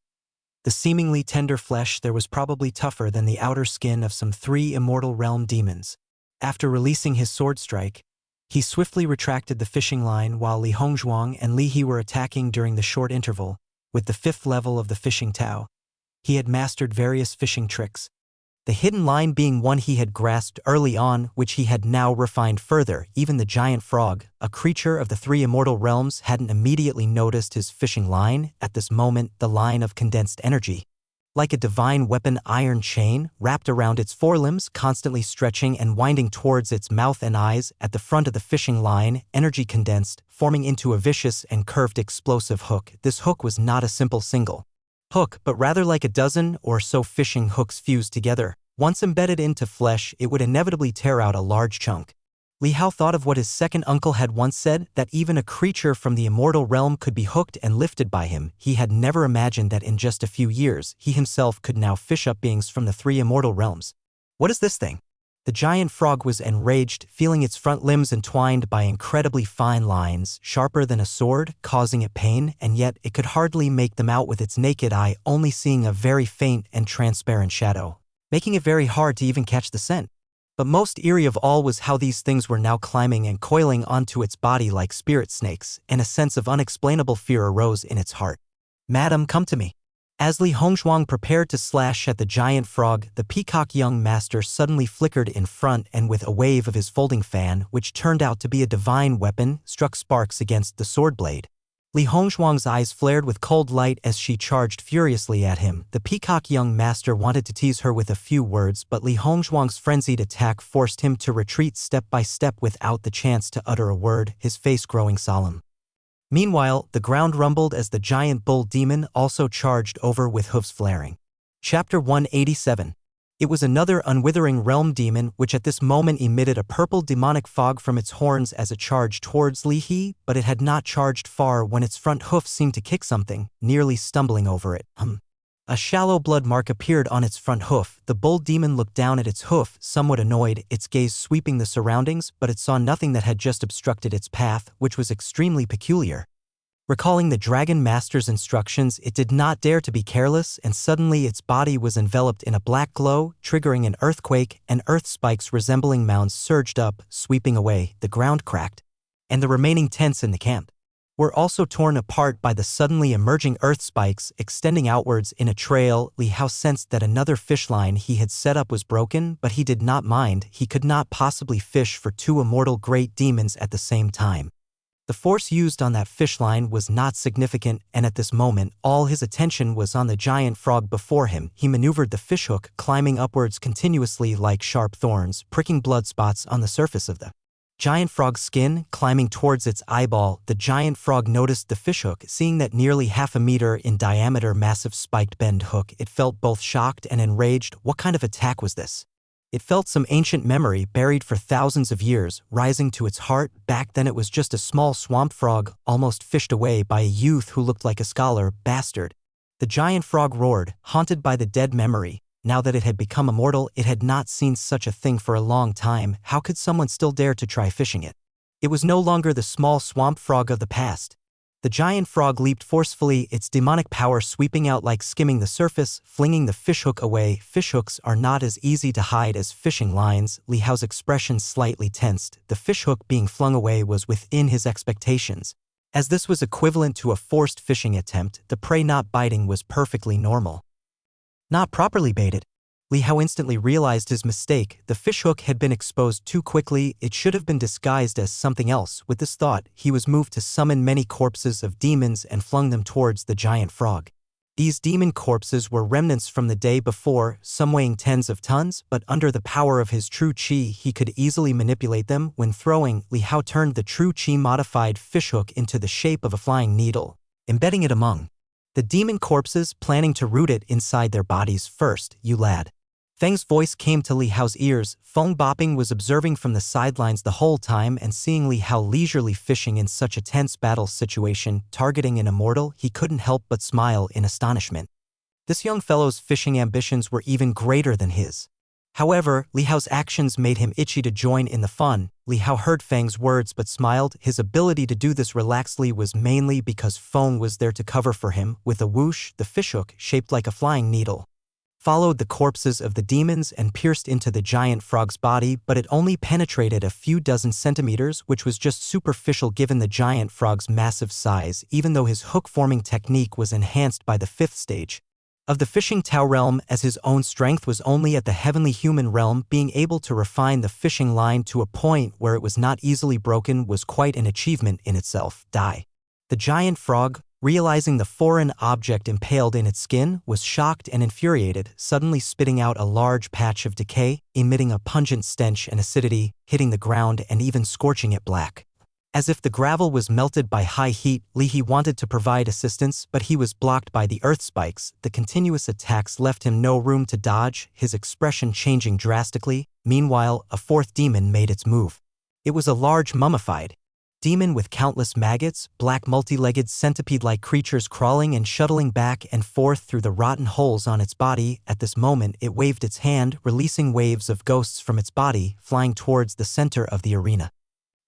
Speaker 1: The seemingly tender flesh there was probably tougher than the outer skin of some 3 immortal realm demons. After releasing his sword strike, he swiftly retracted the fishing line while Li Hongzhuang and Li He were attacking during the short interval. With the 5th level of the fishing Tao, he had mastered various fishing tricks, the hidden line being one he had grasped early on, which he had now refined further. Even the giant frog, a creature of the 3 immortal realms, hadn't immediately noticed his fishing line. At this moment, the line of condensed energy, like a divine weapon iron chain, wrapped around its forelimbs, constantly stretching and winding towards its mouth and eyes. At the front of the fishing line, energy condensed, forming into a vicious and curved explosive hook. This hook was not a simple single hook, but rather like a dozen or so fishing hooks fused together. Once embedded into flesh, it would inevitably tear out a large chunk. Li Hao thought of what his second uncle had once said, that even a creature from the immortal realm could be hooked and lifted by him. He had never imagined that in just a few years, he himself could now fish up beings from the 3 immortal realms. What is this thing? The giant frog was enraged, feeling its front limbs entwined by incredibly fine lines, sharper than a sword, causing it pain, and yet it could hardly make them out with its naked eye, only seeing a very faint and transparent shadow. making it very hard to even catch the scent. But most eerie of all was how these things were now climbing and coiling onto its body like spirit snakes, and a sense of unexplainable fear arose in its heart. "Madam, come to me." As Li Hongzhuang prepared to slash at the giant frog, the peacock young master suddenly flickered in front and with a wave of his folding fan, which turned out to be a divine weapon, struck sparks against the sword blade. Li Hongzhuang's eyes flared with cold light as she charged furiously at him. The peacock young master wanted to tease her with a few words, but Li Hongzhuang's frenzied attack forced him to retreat step by step without the chance to utter a word, his face growing solemn. Meanwhile, the ground rumbled as the giant bull demon also charged over with hooves flaring. Chapter 187. It was another unwithering realm demon which at this moment emitted a purple demonic fog from its horns as it charged towards Li He, but it had not charged far when its front hoof seemed to kick something, nearly stumbling over it. A shallow blood mark appeared on its front hoof. The bull demon looked down at its hoof, somewhat annoyed, its gaze sweeping the surroundings, but it saw nothing that had just obstructed its path, which was extremely peculiar. Recalling the Dragon Master's instructions, it did not dare to be careless, and suddenly its body was enveloped in a black glow, triggering an earthquake, and earth spikes resembling mounds surged up, sweeping away. The ground cracked, and the remaining tents in the camp were also torn apart by the suddenly emerging earth spikes extending outwards in a trail. Li Hao sensed that another fish line he had set up was broken, but he did not mind. He could not possibly fish for two immortal great demons at the same time. The force used on that fish line was not significant, and at this moment, all his attention was on the giant frog before him. He maneuvered the fishhook, climbing upwards continuously like sharp thorns, pricking blood spots on the surface of the giant frog's skin, climbing towards its eyeball. The giant frog noticed the fishhook, seeing that nearly half a meter in diameter massive spiked bend hook. It felt both shocked and enraged. What kind of attack was this? It felt some ancient memory buried for thousands of years, rising to its heart. Back then it was just a small swamp frog, almost fished away by a youth who looked like a scholar. Bastard. The giant frog roared, haunted by the dead memory. Now that it had become immortal, it had not seen such a thing for a long time. How could someone still dare to try fishing it? It was no longer the small swamp frog of the past. The giant frog leaped forcefully, its demonic power sweeping out like skimming the surface, flinging the fishhook away. Fishhooks are not as easy to hide as fishing lines. Li Hao's expression slightly tensed. The fishhook being flung away was within his expectations. As this was equivalent to a forced fishing attempt, the prey not biting was perfectly normal. Not properly baited. Li Hao instantly realized his mistake. The fishhook had been exposed too quickly. It should have been disguised as something else. With this thought, he was moved to summon many corpses of demons and flung them towards the giant frog. These demon corpses were remnants from the day before, some weighing tens of tons, but under the power of his true qi, he could easily manipulate them. When throwing, Li Hao turned the true qi modified fishhook into the shape of a flying needle, embedding it among the demon corpses, planning to root it inside their bodies. "First, you lad." Feng's voice came to Li Hao's ears. Feng Boping was observing from the sidelines the whole time, and seeing Li Hao leisurely fishing in such a tense battle situation, targeting an immortal, he couldn't help but smile in astonishment. This young fellow's fishing ambitions were even greater than his. However, Li Hao's actions made him itchy to join in the fun. Li Hao heard Feng's words but smiled. His ability to do this relaxedly was mainly because Feng was there to cover for him. With a whoosh, the fishhook, shaped like a flying needle, followed the corpses of the demons and pierced into the giant frog's body, but it only penetrated a few dozen centimeters, which was just superficial given the giant frog's massive size, even though his hook-forming technique was enhanced by the 5th stage of the fishing Tao realm, as his own strength was only at the heavenly human realm. Being able to refine the fishing line to a point where it was not easily broken was quite an achievement in itself. The giant frog, realizing the foreign object impaled in its skin, was shocked and infuriated, suddenly spitting out a large patch of decay, emitting a pungent stench and acidity, hitting the ground and even scorching it black. As if the gravel was melted by high heat, Li He wanted to provide assistance, but he was blocked by the earth spikes. The continuous attacks left him no room to dodge, his expression changing drastically. Meanwhile, a 4th demon made its move. It was a large mummified demon with countless maggots, black multi-legged centipede-like creatures crawling and shuttling back and forth through the rotten holes on its body. At this moment, it waved its hand, releasing waves of ghosts from its body, flying towards the center of the arena.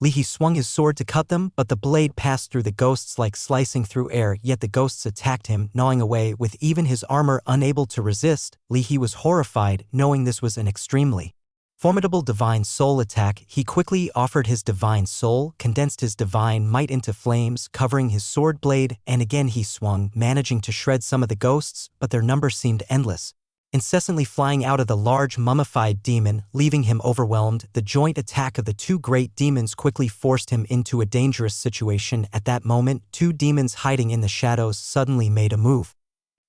Speaker 1: Li He swung his sword to cut them, but the blade passed through the ghosts like slicing through air, yet the ghosts attacked him, gnawing away, with even his armor unable to resist. Li He was horrified, knowing this was an extremely formidable divine soul attack. He quickly offered his divine soul, condensed his divine might into flames, covering his sword blade, and again he swung, managing to shred some of the ghosts, but their number seemed endless, incessantly flying out of the large mummified demon, leaving him overwhelmed. The joint attack of the two great demons quickly forced him into a dangerous situation. At that moment, two demons hiding in the shadows suddenly made a move.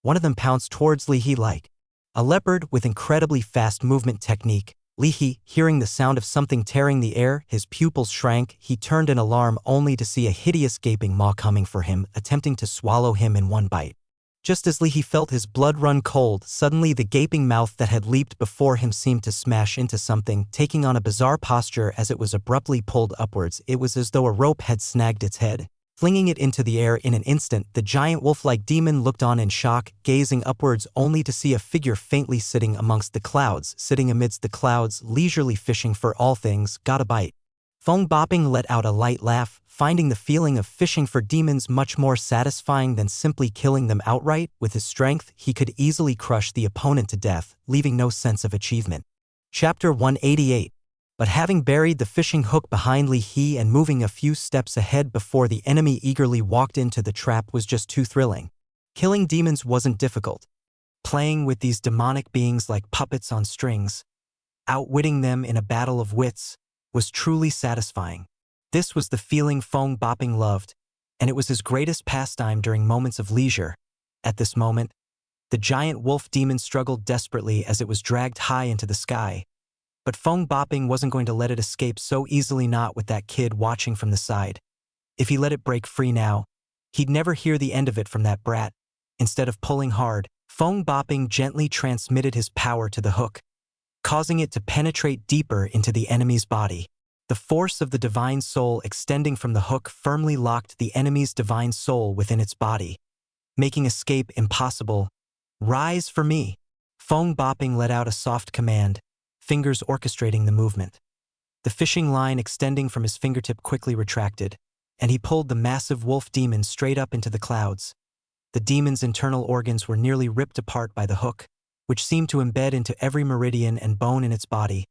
Speaker 1: One of them pounced towards Li He like a leopard with incredibly fast movement technique. Li He, hearing the sound of something tearing the air, his pupils shrank. He turned in alarm only to see a hideous gaping maw coming for him, attempting to swallow him in one bite. Just as Li He felt his blood run cold, suddenly the gaping mouth that had leaped before him seemed to smash into something, taking on a bizarre posture as it was abruptly pulled upwards. It was as though a rope had snagged its head, flinging it into the air in an instant. The giant wolf-like demon looked on in shock, gazing upwards only to see a figure faintly sitting amongst the clouds, sitting amidst the clouds, leisurely fishing for all things. Got a bite. Feng Boping let out a light laugh, finding the feeling of fishing for demons much more satisfying than simply killing them outright. With his strength, he could easily crush the opponent to death, leaving no sense of achievement. Chapter 188. But having buried the fishing hook behind Li He and moving a few steps ahead before the enemy eagerly walked into the trap was just too thrilling. Killing demons wasn't difficult. Playing with these demonic beings like puppets on strings, outwitting them in a battle of wits, was truly satisfying. This was the feeling Feng Boping loved, and it was his greatest pastime during moments of leisure. At this moment, the giant wolf demon struggled desperately as it was dragged high into the sky. But Feng Boping wasn't going to let it escape so easily, not with that kid watching from the side. If he let it break free now, he'd never hear the end of it from that brat. Instead of pulling hard, Feng Boping gently transmitted his power to the hook, causing it to penetrate deeper into the enemy's body. The force of the divine soul extending from the hook firmly locked the enemy's divine soul within its body, making escape impossible. "Rise for me." Feng Boping let out a soft command, fingers orchestrating the movement. The fishing line extending from his fingertip quickly retracted, and he pulled the massive wolf demon straight up into the clouds. The demon's internal organs were nearly ripped apart by the hook, which seemed to embed into every meridian and bone in its body,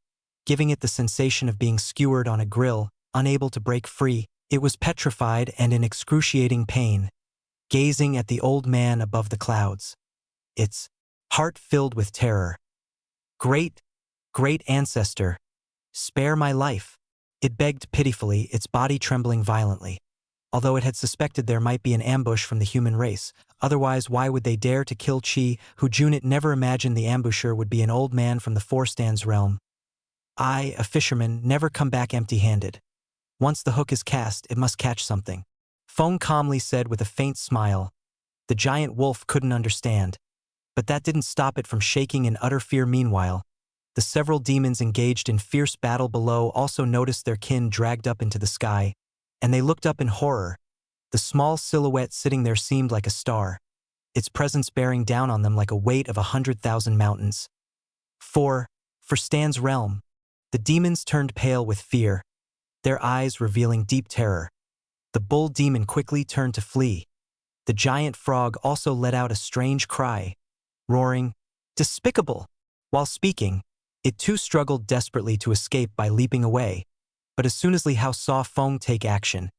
Speaker 1: giving it the sensation of being skewered on a grill, unable to break free. It was petrified and in excruciating pain, gazing at the old man above the clouds, its heart filled with terror. Great ancestor, spare my life," it begged pitifully, its body trembling violently. Although it had suspected there might be an ambush from the human race, otherwise why would they dare to kill Chi, who Junit never imagined the ambusher would be an old man from the Four Stands realm. "I, a fisherman, never come back empty-handed. Once the hook is cast, it must catch something," Feng calmly said with a faint smile. The giant wolf couldn't understand, but that didn't stop it from shaking in utter fear. Meanwhile, the several demons engaged in fierce battle below also noticed their kin dragged up into the sky, and they looked up in horror. The small silhouette sitting there seemed like a star, its presence bearing down on them like a weight of 100,000 mountains. For Stan's realm. The demons turned pale with fear, their eyes revealing deep terror. The bull demon quickly turned to flee. The giant frog also let out a strange cry, roaring, "Despicable!" While speaking, it too struggled desperately to escape by leaping away. But as soon as Li Hao saw Feng take action,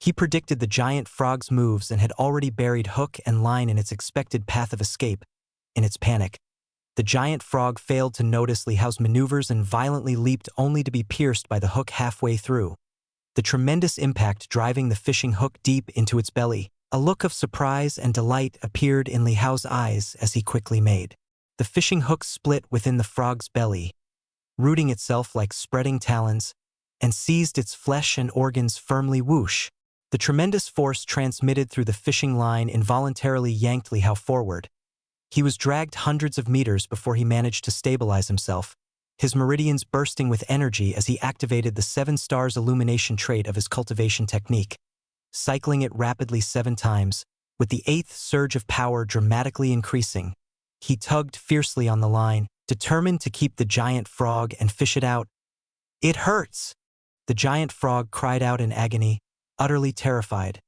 Speaker 1: he predicted the giant frog's moves and had already buried hook and line in its expected path of escape. In its panic, the giant frog failed to notice Li Hao's maneuvers and violently leaped only to be pierced by the hook halfway through, the tremendous impact driving the fishing hook deep into its belly. A look of surprise and delight appeared in Li Hao's eyes as he quickly made the fishing hook split within the frog's belly, rooting itself like spreading talons, and seized its flesh and organs firmly. Whoosh! The tremendous force transmitted through the fishing line involuntarily yanked Li Hao forward. He was dragged hundreds of meters before he managed to stabilize himself, his meridians bursting with energy as he activated the 7 stars illumination trait of his cultivation technique, cycling it rapidly 7 times, with the 8th surge of power dramatically increasing. He tugged fiercely on the line, determined to keep the giant frog and fish it out. "It hurts!" The The giant frog cried out in agony, utterly terrified.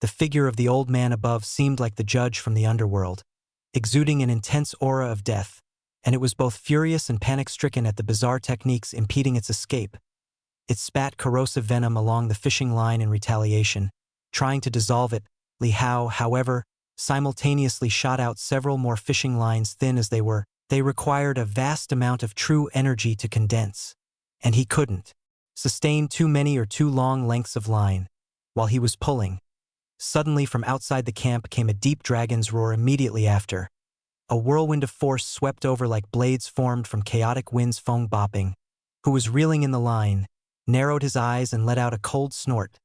Speaker 1: The figure of the old man above seemed like the judge from the underworld, exuding an intense aura of death, and it was both furious and panic-stricken at the bizarre techniques impeding its escape. It spat corrosive venom along the fishing line in retaliation. Trying to dissolve it, Li Hao, however, simultaneously shot out several more fishing lines. Thin as they were, they required a vast amount of true energy to condense, and he couldn't sustain too many or too long lengths of line. While he was pulling, suddenly from outside the camp came a deep dragon's roar. Immediately after, a whirlwind of force swept over like blades formed from chaotic winds. Feng Bopping, who was reeling in the line, narrowed his eyes and let out a cold snort.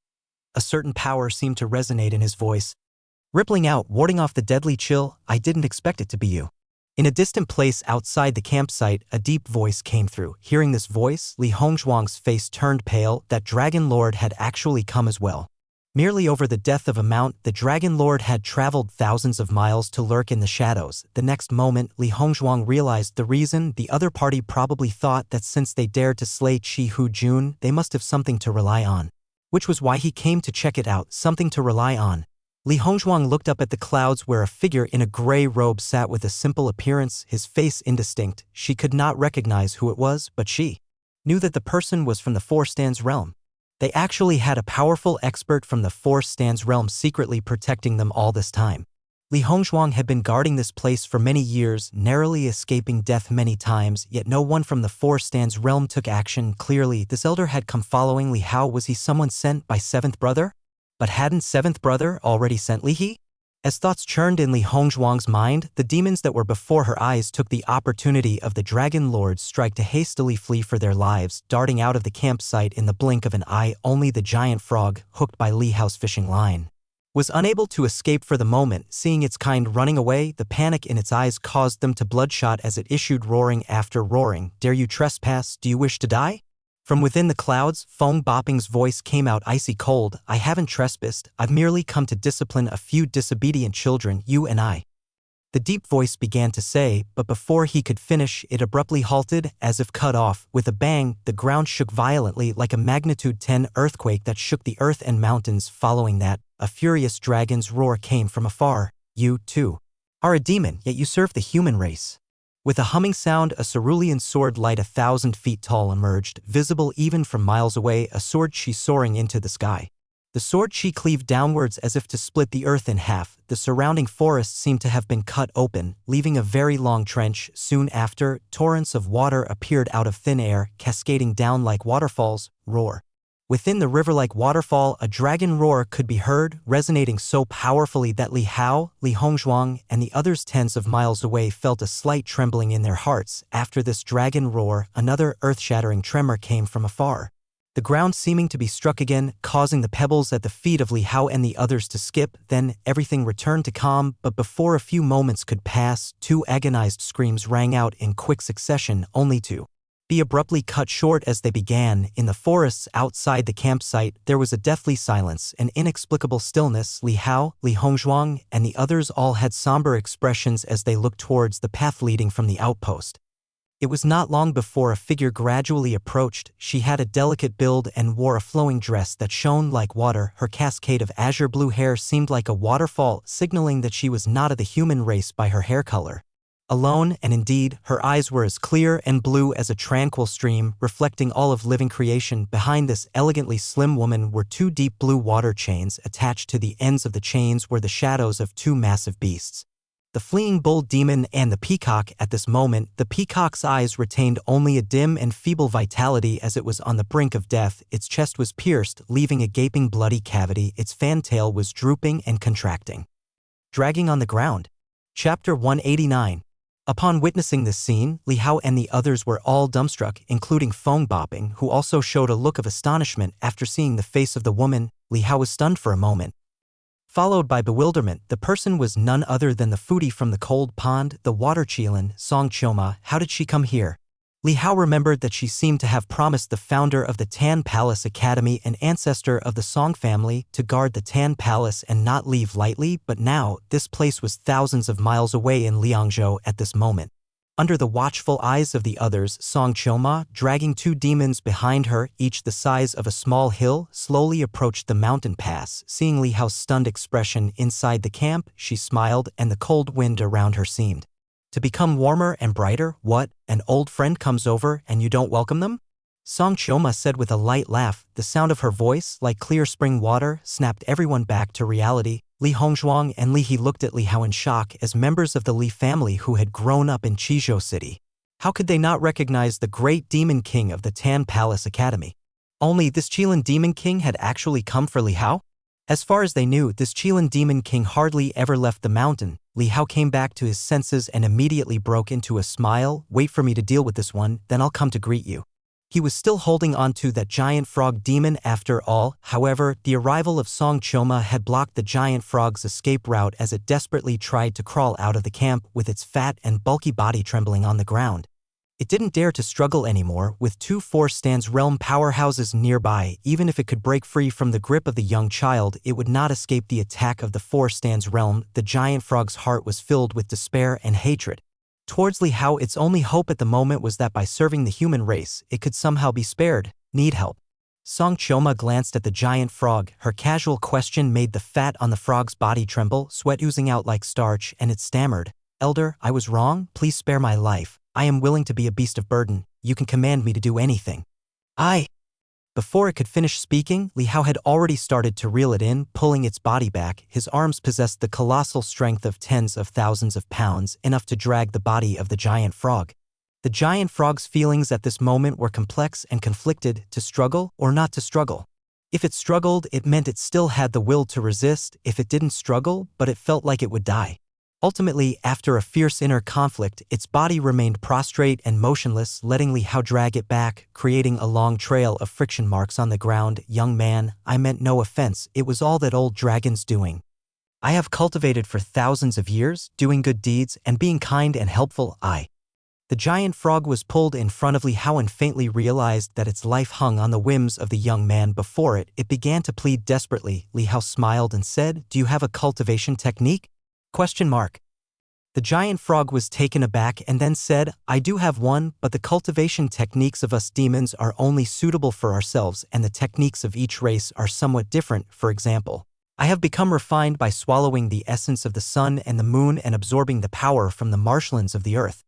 Speaker 1: A certain power seemed to resonate in his voice, rippling out, warding off the deadly chill. I didn't expect it to be you. In a distant place outside the campsite, a deep voice came through. Hearing this voice, Li Hongzhuang's face turned pale. That Dragon Lord had actually come as well. Merely over the death of a mount, the Dragon Lord had traveled thousands of miles to lurk in the shadows. The next moment, Li Hongzhuang realized the reason. The other party probably thought that since they dared to slay Qi Hu Jun, they must have something to rely on. Which was why he came to check it out, something to rely on. Li Hongzhuang looked up at the clouds where a figure in a gray robe sat with a simple appearance, his face indistinct. She could not recognize who it was, but she knew that the person was from the Four Stands realm. They actually had a powerful expert from the Four Stands realm secretly protecting them all this time. Li Hongzhuang had been guarding this place for many years, narrowly escaping death many times, yet no one from the Four Stands realm took action. Clearly, this elder had come following Li Hao. Was he someone sent by Seventh Brother? But hadn't Seventh Brother already sent Li He? As thoughts churned in Li Hongzhuang's mind, the demons that were before her eyes took the opportunity of the Dragon Lord's strike to hastily flee for their lives, darting out of the campsite in the blink of an eye. Only the giant frog, hooked by Li Hao's fishing line, was unable to escape for the moment. Seeing its kind running away, the panic in its eyes caused them to bloodshot as it issued roaring after roaring. Dare you trespass? Do you wish to die? From within the clouds, Feng Bopping's voice came out icy cold. I haven't trespassed, I've merely come to discipline a few disobedient children, you and I. The deep voice began to say, but before he could finish, it abruptly halted, as if cut off. With a bang, the ground shook violently like a magnitude 10 earthquake that shook the earth and mountains. Following that, a furious dragon's roar came from afar. You, too, are a demon, yet you serve the human race. With a humming sound, a cerulean sword light 1,000 feet tall emerged, visible even from miles away, a sword chi soaring into the sky. The sword chi cleaved downwards as if to split the earth in half. The surrounding forest seemed to have been cut open, leaving a very long trench. Soon after, torrents of water appeared out of thin air, cascading down like waterfalls. Roar. Within the river-like waterfall, a dragon roar could be heard, resonating so powerfully that Li Hao, Li Hongzhuang, and the others tens of miles away felt a slight trembling in their hearts. After this dragon roar, another earth-shattering tremor came from afar, the ground seeming to be struck again, causing the pebbles at the feet of Li Hao and the others to skip. Then, everything returned to calm, but before a few moments could pass, 2 agonized screams rang out in quick succession, only to be abruptly cut short as they began. In the forests outside the campsite, there was a deathly silence, an inexplicable stillness. Li Hao, Li Hongzhuang, and the others all had somber expressions as they looked towards the path leading from the outpost. It was not long before a figure gradually approached. She had a delicate build and wore a flowing dress that shone like water. Her cascade of azure blue hair seemed like a waterfall, signaling that she was not of the human race by her hair color alone, and indeed, her eyes were as clear and blue as a tranquil stream, reflecting all of living creation. Behind this elegantly slim woman were 2 deep blue water chains. Attached to the ends of the chains were the shadows of 2 massive beasts, the fleeing bull demon and the peacock. At this moment, the peacock's eyes retained only a dim and feeble vitality as it was on the brink of death. Its chest was pierced, leaving a gaping bloody cavity. Its fantail was drooping and contracting, dragging on the ground. Chapter 189. Upon witnessing this scene, Li Hao and the others were all dumbstruck, including Feng Bopping, who also showed a look of astonishment after seeing the face of the woman. Li Hao was stunned for a moment, followed by bewilderment. The person was none other than the foodie from the cold pond, the water Qilin, Song Chioma. How did she come here? Li Hao remembered that she seemed to have promised the founder of the Tan Palace Academy, an ancestor of the Song family, to guard the Tan Palace and not leave lightly, but now, this place was thousands of miles away in Liangzhou at this moment. Under the watchful eyes of the others, Song Choma, dragging 2 demons behind her, each the size of a small hill, slowly approached the mountain pass. Seeing Li Hao's stunned expression inside the camp, she smiled, and the cold wind around her seemed to become warmer and brighter. "What, an old friend comes over and you don't welcome them?" Song Choma said with a light laugh. The sound of her voice, like clear spring water, snapped everyone back to reality. Li Hongzhuang and Li He looked at Li Hao in shock as members of the Li family who had grown up in Qizhou City. How could they not recognize the great demon king of the Tan Palace Academy? Only this Qilin demon king had actually come for Li Hao? As far as they knew, this Qilin demon king hardly ever left the mountain. Li Hao came back to his senses and immediately broke into a smile. "Wait for me to deal with this one, then I'll come to greet you." He was still holding on to that giant frog demon after all. However, the arrival of Song Choma had blocked the giant frog's escape route as it desperately tried to crawl out of the camp with its fat and bulky body trembling on the ground. It didn't dare to struggle anymore. With 2 4-stands realm powerhouses nearby, even if it could break free from the grip of the young child, it would not escape the attack of the 4-stands realm. The giant frog's heart was filled with despair and hatred towards Li Hao. Its only hope at the moment was that by serving the human race, it could somehow be spared. "Need help?" Song Choma glanced at the giant frog. Her casual question made the fat on the frog's body tremble, sweat oozing out like starch, and it stammered, "Elder, I was wrong. Please spare my life. I am willing to be a beast of burden. You can command me to do anything." Before it could finish speaking, Li Hao had already started to reel it in, pulling its body back. His arms possessed the colossal strength of tens of thousands of pounds, enough to drag the body of the giant frog. The giant frog's feelings at this moment were complex and conflicted, to struggle or not to struggle. If it struggled, it meant it still had the will to resist. If it didn't struggle, but it felt like it would die. Ultimately, after a fierce inner conflict, its body remained prostrate and motionless, letting Li Hao drag it back, creating a long trail of friction marks on the ground. "Young man, I meant no offense. It was all that old dragon's doing. I have cultivated for thousands of years, doing good deeds and being kind and helpful. The giant frog was pulled in front of Li Hao and faintly realized that its life hung on the whims of the young man before it. It began to plead desperately. Li Hao smiled and said, "Do you have a cultivation technique?" The giant frog was taken aback and then said, "I do have one, but the cultivation techniques of us demons are only suitable for ourselves, and the techniques of each race are somewhat different. For example, I have become refined by swallowing the essence of the sun and the moon and absorbing the power from the marshlands of the earth.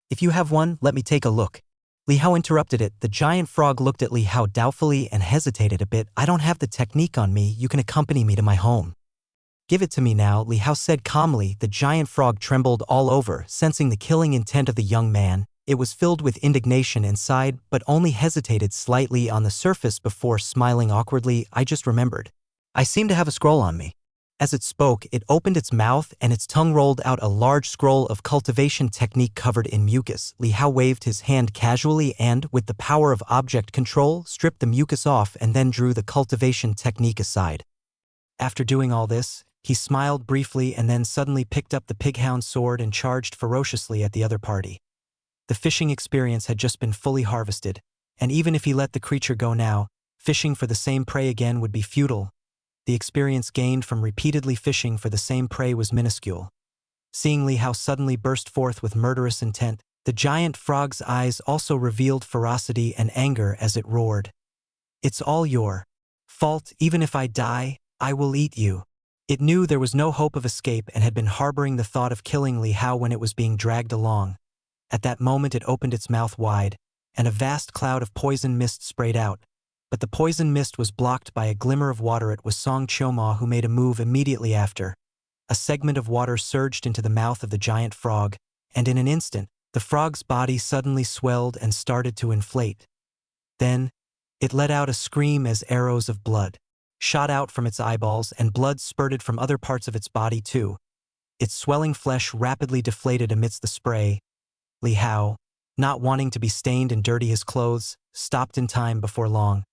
Speaker 1: If you have one, let me take a look." Li Hao interrupted it. The giant frog looked at Li Hao doubtfully and hesitated a bit. "I don't have the technique on me. You can accompany me to my home." "Give it to me now," Li Hao said calmly. The giant frog trembled all over, sensing the killing intent of the young man. It was filled with indignation inside, but only hesitated slightly on the surface before smiling awkwardly. "I just remembered. I seem to have a scroll on me." As it spoke, it opened its mouth and its tongue rolled out a large scroll of cultivation technique covered in mucus. Li Hao waved his hand casually and, with the power of object control, stripped the mucus off and then drew the cultivation technique aside. After doing all this, he smiled briefly and then suddenly picked up the pighound sword and charged ferociously at the other party. The fishing experience had just been fully harvested, and even if he let the creature go now, fishing for the same prey again would be futile. The experience gained from repeatedly fishing for the same prey was minuscule. Seeing Li Hao suddenly burst forth with murderous intent, the giant frog's eyes also revealed ferocity and anger as it roared. "It's all your fault. Even if I die, I will eat you." It knew there was no hope of escape and had been harboring the thought of killing Li Hao when it was being dragged along. At that moment it opened its mouth wide, and a vast cloud of poison mist sprayed out. But the poison mist was blocked by a glimmer of water. It was Song Choma who made a move immediately after. A segment of water surged into the mouth of the giant frog, and in an instant, the frog's body suddenly swelled and started to inflate. Then, it let out a scream as arrows of blood shot out from its eyeballs and blood spurted from other parts of its body too. Its swelling flesh rapidly deflated amidst the spray. Li Hao, not wanting to be stained and dirty his clothes, stopped in time before long.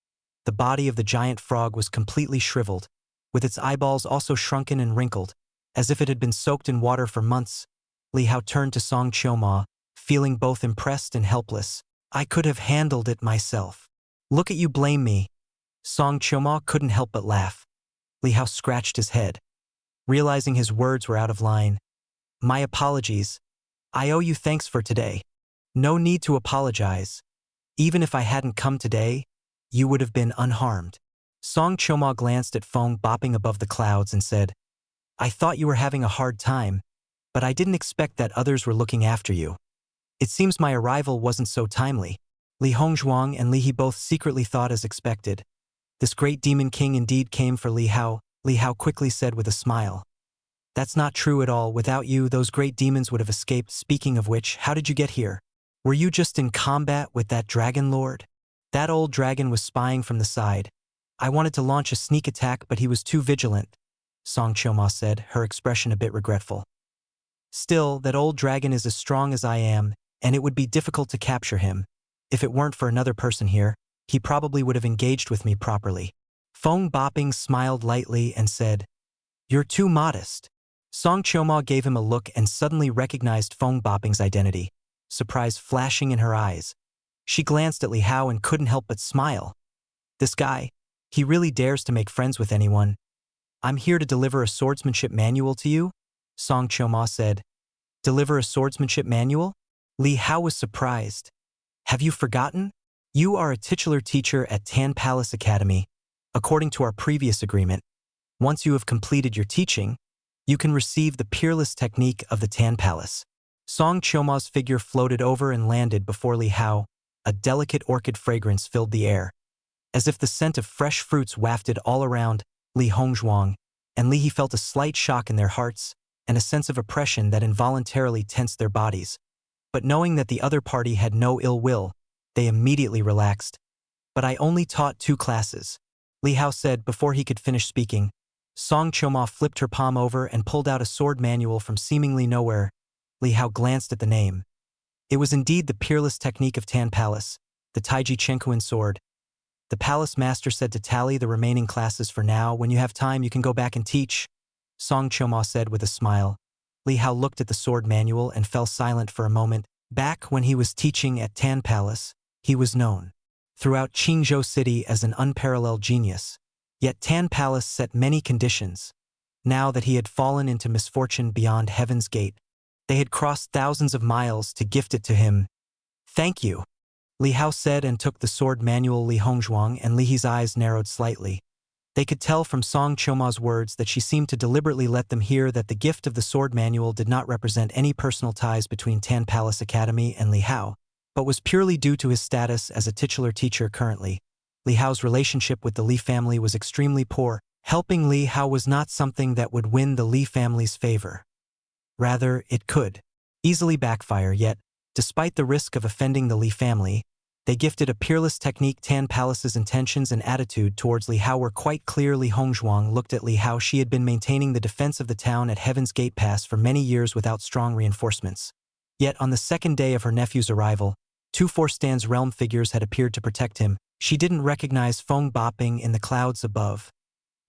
Speaker 1: The body of the giant frog was completely shriveled, with its eyeballs also shrunken and wrinkled, as if it had been soaked in water for months. Li Hao turned to Song Choma, feeling both impressed and helpless. "I could have handled it myself. Look at you blame me." Song Choma couldn't help but laugh. Li Hao scratched his head, realizing his words were out of line. "My apologies. I owe you thanks for today. No need to apologize. Even if I hadn't come today, you would have been unharmed. Song Choma glanced at Feng bopping above the clouds and said, I thought you were having a hard time, but I didn't expect that others were looking after you. It seems my arrival wasn't so timely. Li Hongzhuang and Li He both secretly thought as expected. This great demon king indeed came for Li Hao, Li Hao quickly said with a smile. That's not true at all. Without you, those great demons would have escaped. Speaking of which, how did you get here? Were you just in combat with that dragon lord? That old dragon was spying from the side. I wanted to launch a sneak attack, but he was too vigilant, Song Choma said, her expression a bit regretful. Still, that old dragon is as strong as I am, and it would be difficult to capture him. If it weren't for another person here, he probably would have engaged with me properly. Feng Bopping smiled lightly and said, You're too modest. Song Choma gave him a look and suddenly recognized Feng Bopping's identity, surprise flashing in her eyes. She glanced at Li Hao and couldn't help but smile. This guy, he really dares to make friends with anyone. I'm here to deliver a swordsmanship manual to you, Song Choma said. Deliver a swordsmanship manual? Li Hao was surprised. Have you forgotten? You are a titular teacher at Tan Palace Academy. According to our previous agreement, once you have completed your teaching, you can receive the peerless technique of the Tan Palace. Song Choma's figure floated over and landed before Li Hao. A delicate orchid fragrance filled the air. As if the scent of fresh fruits wafted all around, Li Hongzhuang and Li He felt a slight shock in their hearts and a sense of oppression that involuntarily tensed their bodies. But knowing that the other party had no ill will, they immediately relaxed. But I only taught 2 classes, Li Hao said before he could finish speaking. Song Choma flipped her palm over and pulled out a sword manual from seemingly nowhere. Li Hao glanced at the name. It was indeed the peerless technique of Tan Palace, the Taiji Chenkuan sword. The palace master said to tally the remaining classes for now. When you have time, you can go back and teach, Song Choma said with a smile. Li Hao looked at the sword manual and fell silent for a moment. Back when he was teaching at Tan Palace, he was known throughout Qingzhou City as an unparalleled genius. Yet Tan Palace set many conditions. Now that he had fallen into misfortune beyond Heaven's Gate, they had crossed thousands of miles to gift it to him. Thank you, Li Hao said and took the sword manual. Li Hongzhuang and Li He's eyes narrowed slightly. They could tell from Song Choma's words that she seemed to deliberately let them hear that the gift of the sword manual did not represent any personal ties between Tan Palace Academy and Li Hao, but was purely due to his status as a titular teacher currently. Li Hao's relationship with the Li family was extremely poor. Helping Li Hao was not something that would win the Li family's favor. Rather, it could easily backfire. Yet, despite the risk of offending the Li family, they gifted a peerless technique. Tan Palace's intentions and attitude towards Li Hao were quite clear. Li Hongzhuang looked at Li Hao. She had been maintaining the defense of the town at Heaven's Gate Pass for many years without strong reinforcements. Yet on the second day of her nephew's arrival, 2 4-stands realm figures had appeared to protect him. She didn't recognize Feng Bopping in the clouds above,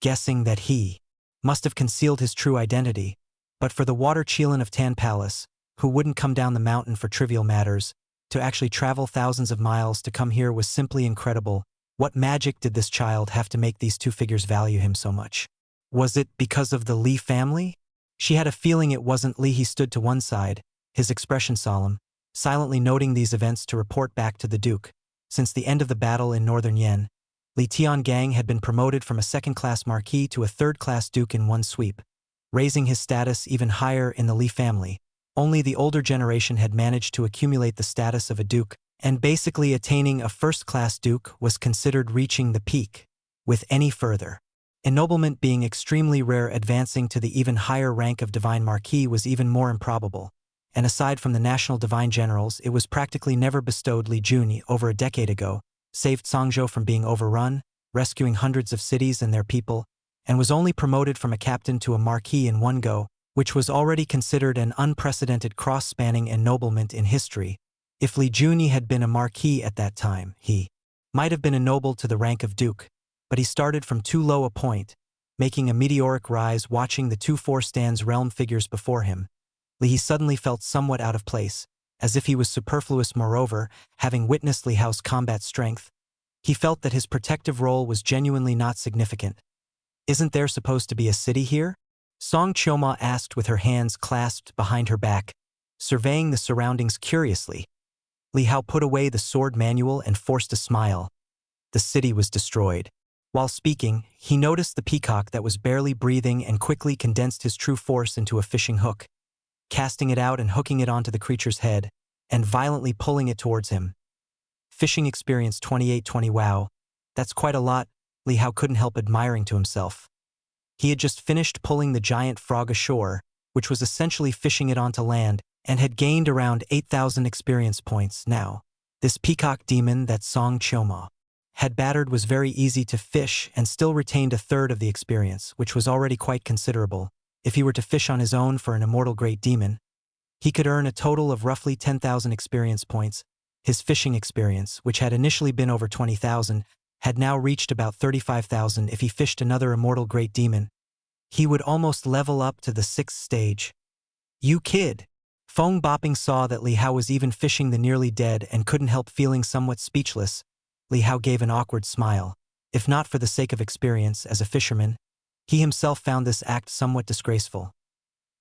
Speaker 1: guessing that he must have concealed his true identity. But for the water Qilin of Tan Palace, who wouldn't come down the mountain for trivial matters, to actually travel thousands of miles to come here was simply incredible. What magic did this child have to make these 2 figures value him so much? Was it because of the Li family? She had a feeling it wasn't. Li He stood to one side, his expression solemn, silently noting these events to report back to the Duke. Since the end of the battle in northern Yen, Li Tiangang had been promoted from a 2nd-class marquis to a 3rd-class duke in one sweep, raising his status even higher in the Li family. Only the older generation had managed to accumulate the status of a duke, and basically attaining a 1st-class duke was considered reaching the peak. With any further ennoblement being extremely rare, advancing to the even higher rank of divine marquis was even more improbable. And aside from the national divine generals, it was practically never bestowed. Li Juni, over a decade ago, saved Songzhou from being overrun, rescuing hundreds of cities and their people, and was only promoted from a captain to a marquis in one go, which was already considered an unprecedented cross-spanning ennoblement in history. If Li Juni had been a marquis at that time, he might have been ennobled to the rank of duke, but he started from too low a point, making a meteoric rise. Watching the 2 4-stands realm figures before him, Li He suddenly felt somewhat out of place, as if he was superfluous. Moreover, having witnessed Li Hao's combat strength, he felt that his protective role was genuinely not significant. Isn't there supposed to be a city here? Song Choma asked with her hands clasped behind her back. surveying the surroundings curiously. Li Hao put away the sword manual and forced a smile. The city was destroyed. While speaking, he noticed the peacock that was barely breathing and quickly condensed his true force into a fishing hook, casting it out and hooking it onto the creature's head, and violently pulling it towards him. Fishing experience 2820. Wow, that's quite a lot, Li Hao couldn't help admiring to himself. He had just finished pulling the giant frog ashore, which was essentially fishing it onto land, and had gained around 8,000 experience points now. This peacock demon that Song Choma had battered was very easy to fish and still retained a third of the experience, which was already quite considerable. If he were to fish on his own for an immortal great demon, he could earn a total of roughly 10,000 experience points. His fishing experience, which had initially been over 20,000, had now reached about 35,000. If he fished another immortal great demon, he would almost level up to the 6th stage. You kid! Fong Bopping saw that Li Hao was even fishing the nearly dead and couldn't help feeling somewhat speechless. Li Hao gave an awkward smile. If not for the sake of experience as a fisherman, he himself found this act somewhat disgraceful.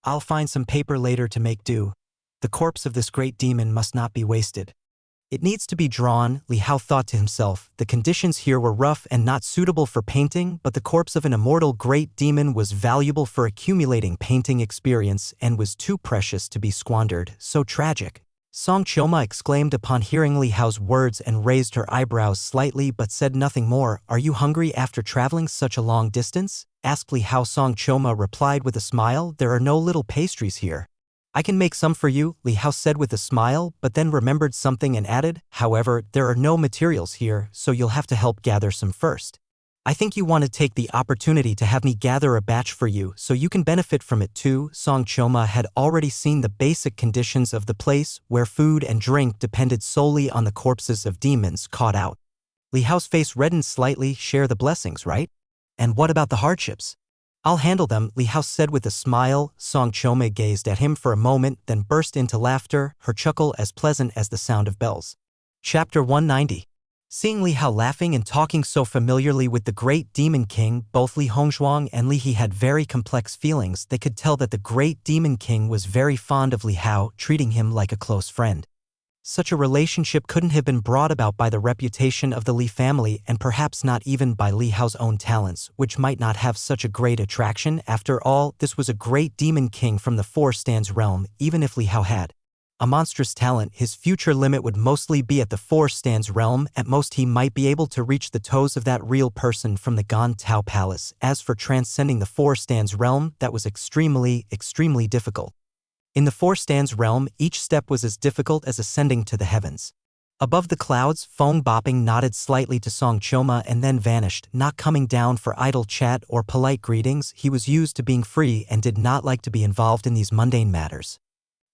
Speaker 1: I'll find some paper later to make do. The corpse of this great demon must not be wasted. It needs to be drawn, Li Hao thought to himself. The conditions here were rough and not suitable for painting, but the corpse of an immortal great demon was valuable for accumulating painting experience and was too precious to be squandered. So tragic. Song Choma exclaimed upon hearing Li Hao's words and raised her eyebrows slightly but said nothing more. Are you hungry after traveling such a long distance? Asked Li Hao. Song Choma replied with a smile. There are no little pastries here. I can make some for you, Li Hao said with a smile, but then remembered something and added, however, there are no materials here, so you'll have to help gather some first. I think you want to take the opportunity to have me gather a batch for you so you can benefit from it too. Song Choma had already seen the basic conditions of the place where food and drink depended solely on the corpses of demons caught out. Li Hao's face reddened slightly. Share the blessings, right? And what about the hardships? I'll handle them, Li Hao said with a smile. Song Choma gazed at him for a moment, then burst into laughter, her chuckle as pleasant as the sound of bells. Chapter 190. Seeing Li Hao laughing and talking so familiarly with the great demon king, both Li Hongzhuang and Li He had very complex feelings. They could tell that the great demon king was very fond of Li Hao, treating him like a close friend. Such a relationship couldn't have been brought about by the reputation of the Li family and perhaps not even by Li Hao's own talents, which might not have such a great attraction. After all, this was a great demon king from the Four Stands realm. Even if Li Hao had a monstrous talent, his future limit would mostly be at the Four Stands realm. At most he might be able to reach the toes of that real person from the Gan Tao Palace. As for transcending the Four Stands realm, that was extremely difficult. In the Four Stands realm, each step was as difficult as ascending to the heavens. Above the clouds, Fong Bopping nodded slightly to Song Choma and then vanished, not coming down for idle chat or polite greetings. He was used to being free and did not like to be involved in these mundane matters.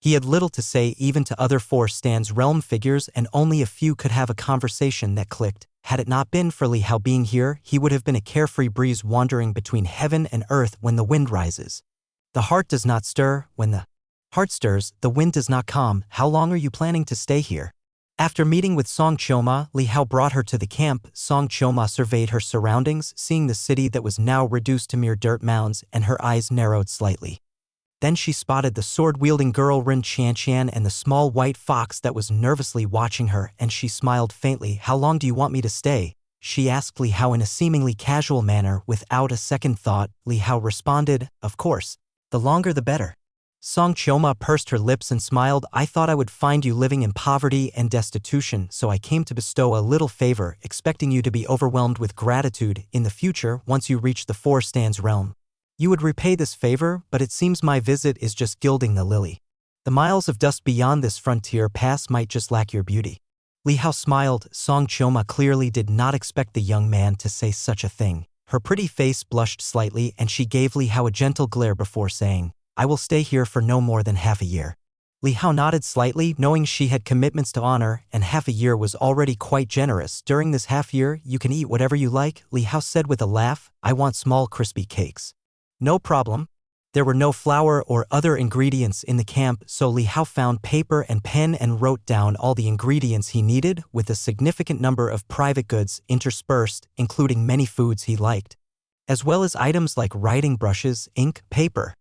Speaker 1: He had little to say even to other Four Stands realm figures, and only a few could have a conversation that clicked. Had it not been for Li Hao being here, he would have been a carefree breeze wandering between heaven and earth. When the wind rises, the heart does not stir. When the heart stirs, the wind does not calm. How long are you planning to stay here? After meeting with Song Choma, Li Hao brought her to the camp. Song Choma surveyed her surroundings, seeing the city that was now reduced to mere dirt mounds, and her eyes narrowed slightly. Then she spotted the sword-wielding girl Rin Qianqian and the small white fox that was nervously watching her, and she smiled faintly. How long do you want me to stay? She asked Li Hao in a seemingly casual manner. Without a second thought, Li Hao responded, of course. The longer the better. Song Choma pursed her lips and smiled. I thought I would find you living in poverty and destitution, so I came to bestow a little favor, expecting you to be overwhelmed with gratitude in the future once you reach the Four Stands realm. You would repay this favor, but it seems my visit is just gilding the lily. The miles of dust beyond this frontier pass might just lack your beauty. Li Hao smiled. Song Choma clearly did not expect the young man to say such a thing. Her pretty face blushed slightly and she gave Li Hao a gentle glare before saying, I will stay here for no more than half a year. Li Hao nodded slightly, knowing she had commitments to honor, and half a year was already quite generous. During this half year, you can eat whatever you like, Li Hao said with a laugh. I want small crispy cakes. No problem. There were no flour or other ingredients in the camp, so Li Hao found paper and pen and wrote down all the ingredients he needed, with a significant number of private goods interspersed, including many foods he liked, as well as items like writing brushes, ink, paper,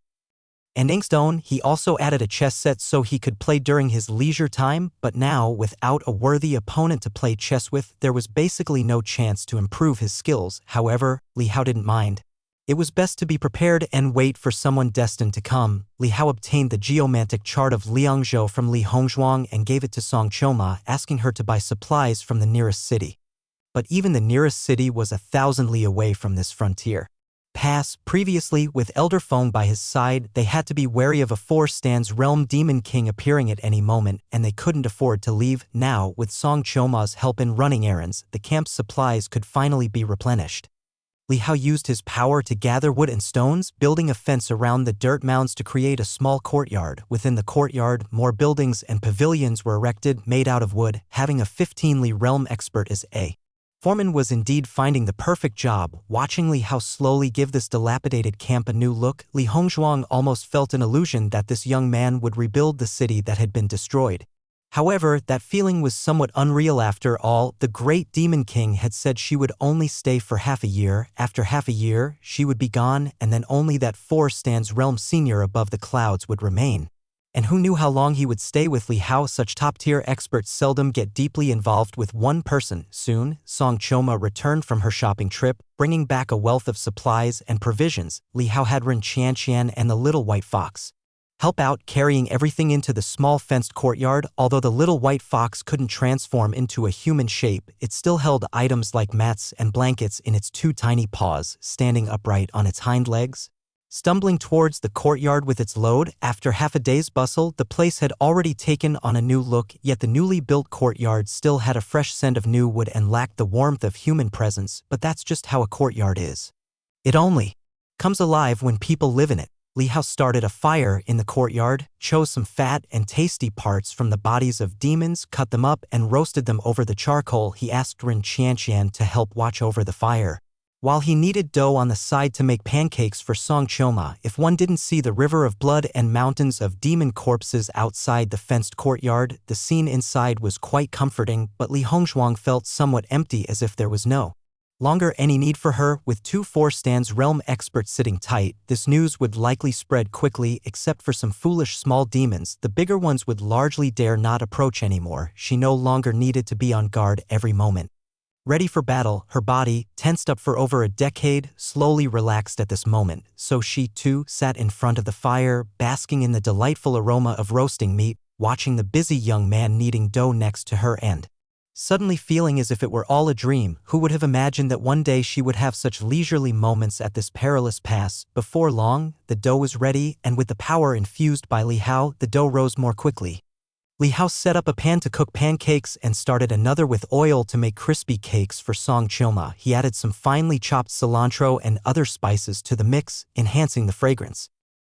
Speaker 1: And Inkstone, he also added a chess set so he could play during his leisure time, but now, without a worthy opponent to play chess with, there was basically no chance to improve his skills. However, Li Hao didn't mind. It was best to be prepared and wait for someone destined to come. Li Hao obtained the geomantic chart of Liangzhou from Li Hongzhuang and gave it to Song Choma, asking her to buy supplies from the nearest city. But even the nearest city was 1,000 li away from this frontier pass. Previously, with Elder Feng by his side, they had to be wary of a 4-stands realm demon king appearing at any moment, and they couldn't afford to leave. Now, with Song Choma's help in running errands, the camp's supplies could finally be replenished. Li Hao used his power to gather wood and stones, building a fence around the dirt mounds to create a small courtyard. Within the courtyard, more buildings and pavilions were erected, made out of wood. Having a 15 li realm expert as a foreman was indeed finding the perfect job. Watching Li Hao slowly give this dilapidated camp a new look, Li Hongzhuang almost felt an illusion that this young man would rebuild the city that had been destroyed. However, that feeling was somewhat unreal. After all, the great Demon King had said she would only stay for half a year. After half a year, she would be gone, and then only that 4-stands realm senior above the clouds would remain. And who knew how long he would stay with Li Hao? Such top-tier experts seldom get deeply involved with one person. Soon, Song Choma returned from her shopping trip, bringing back a wealth of supplies and provisions. Li Hao had Ren Qianqian and the little white fox help out, carrying everything into the small fenced courtyard. Although the little white fox couldn't transform into a human shape, it still held items like mats and blankets in its 2 tiny paws, standing upright on its hind legs. Stumbling towards the courtyard with its load, after half a day's bustle, the place had already taken on a new look, yet the newly built courtyard still had a fresh scent of new wood and lacked the warmth of human presence. But that's just how a courtyard is. It only comes alive when people live in it. Li Hao started a fire in the courtyard, chose some fat and tasty parts from the bodies of demons, cut them up, and roasted them over the charcoal. He asked Ren Qianqian to help watch over the fire, while he kneaded dough on the side to make pancakes for Song Choma. If one didn't see the river of blood and mountains of demon corpses outside the fenced courtyard, the scene inside was quite comforting, but Li Hongzhuang felt somewhat empty, as if there was no longer any need for her. With 2 4-stands realm experts sitting tight, this news would likely spread quickly. Except for some foolish small demons, the bigger ones would largely dare not approach anymore. She no longer needed to be on guard every moment, ready for battle. Her body, tensed up for over a decade, slowly relaxed at this moment, so she too sat in front of the fire, basking in the delightful aroma of roasting meat, watching the busy young man kneading dough next to her and suddenly feeling as if it were all a dream. Who would have imagined that one day she would have such leisurely moments at this perilous pass? Before long, the dough was ready, and with the power infused by Li Hao, the dough rose more quickly. Li Hao set up a pan to cook pancakes and started another with oil to make crispy cakes for Song Choma. He added some finely chopped cilantro and other spices to the mix, enhancing the fragrance.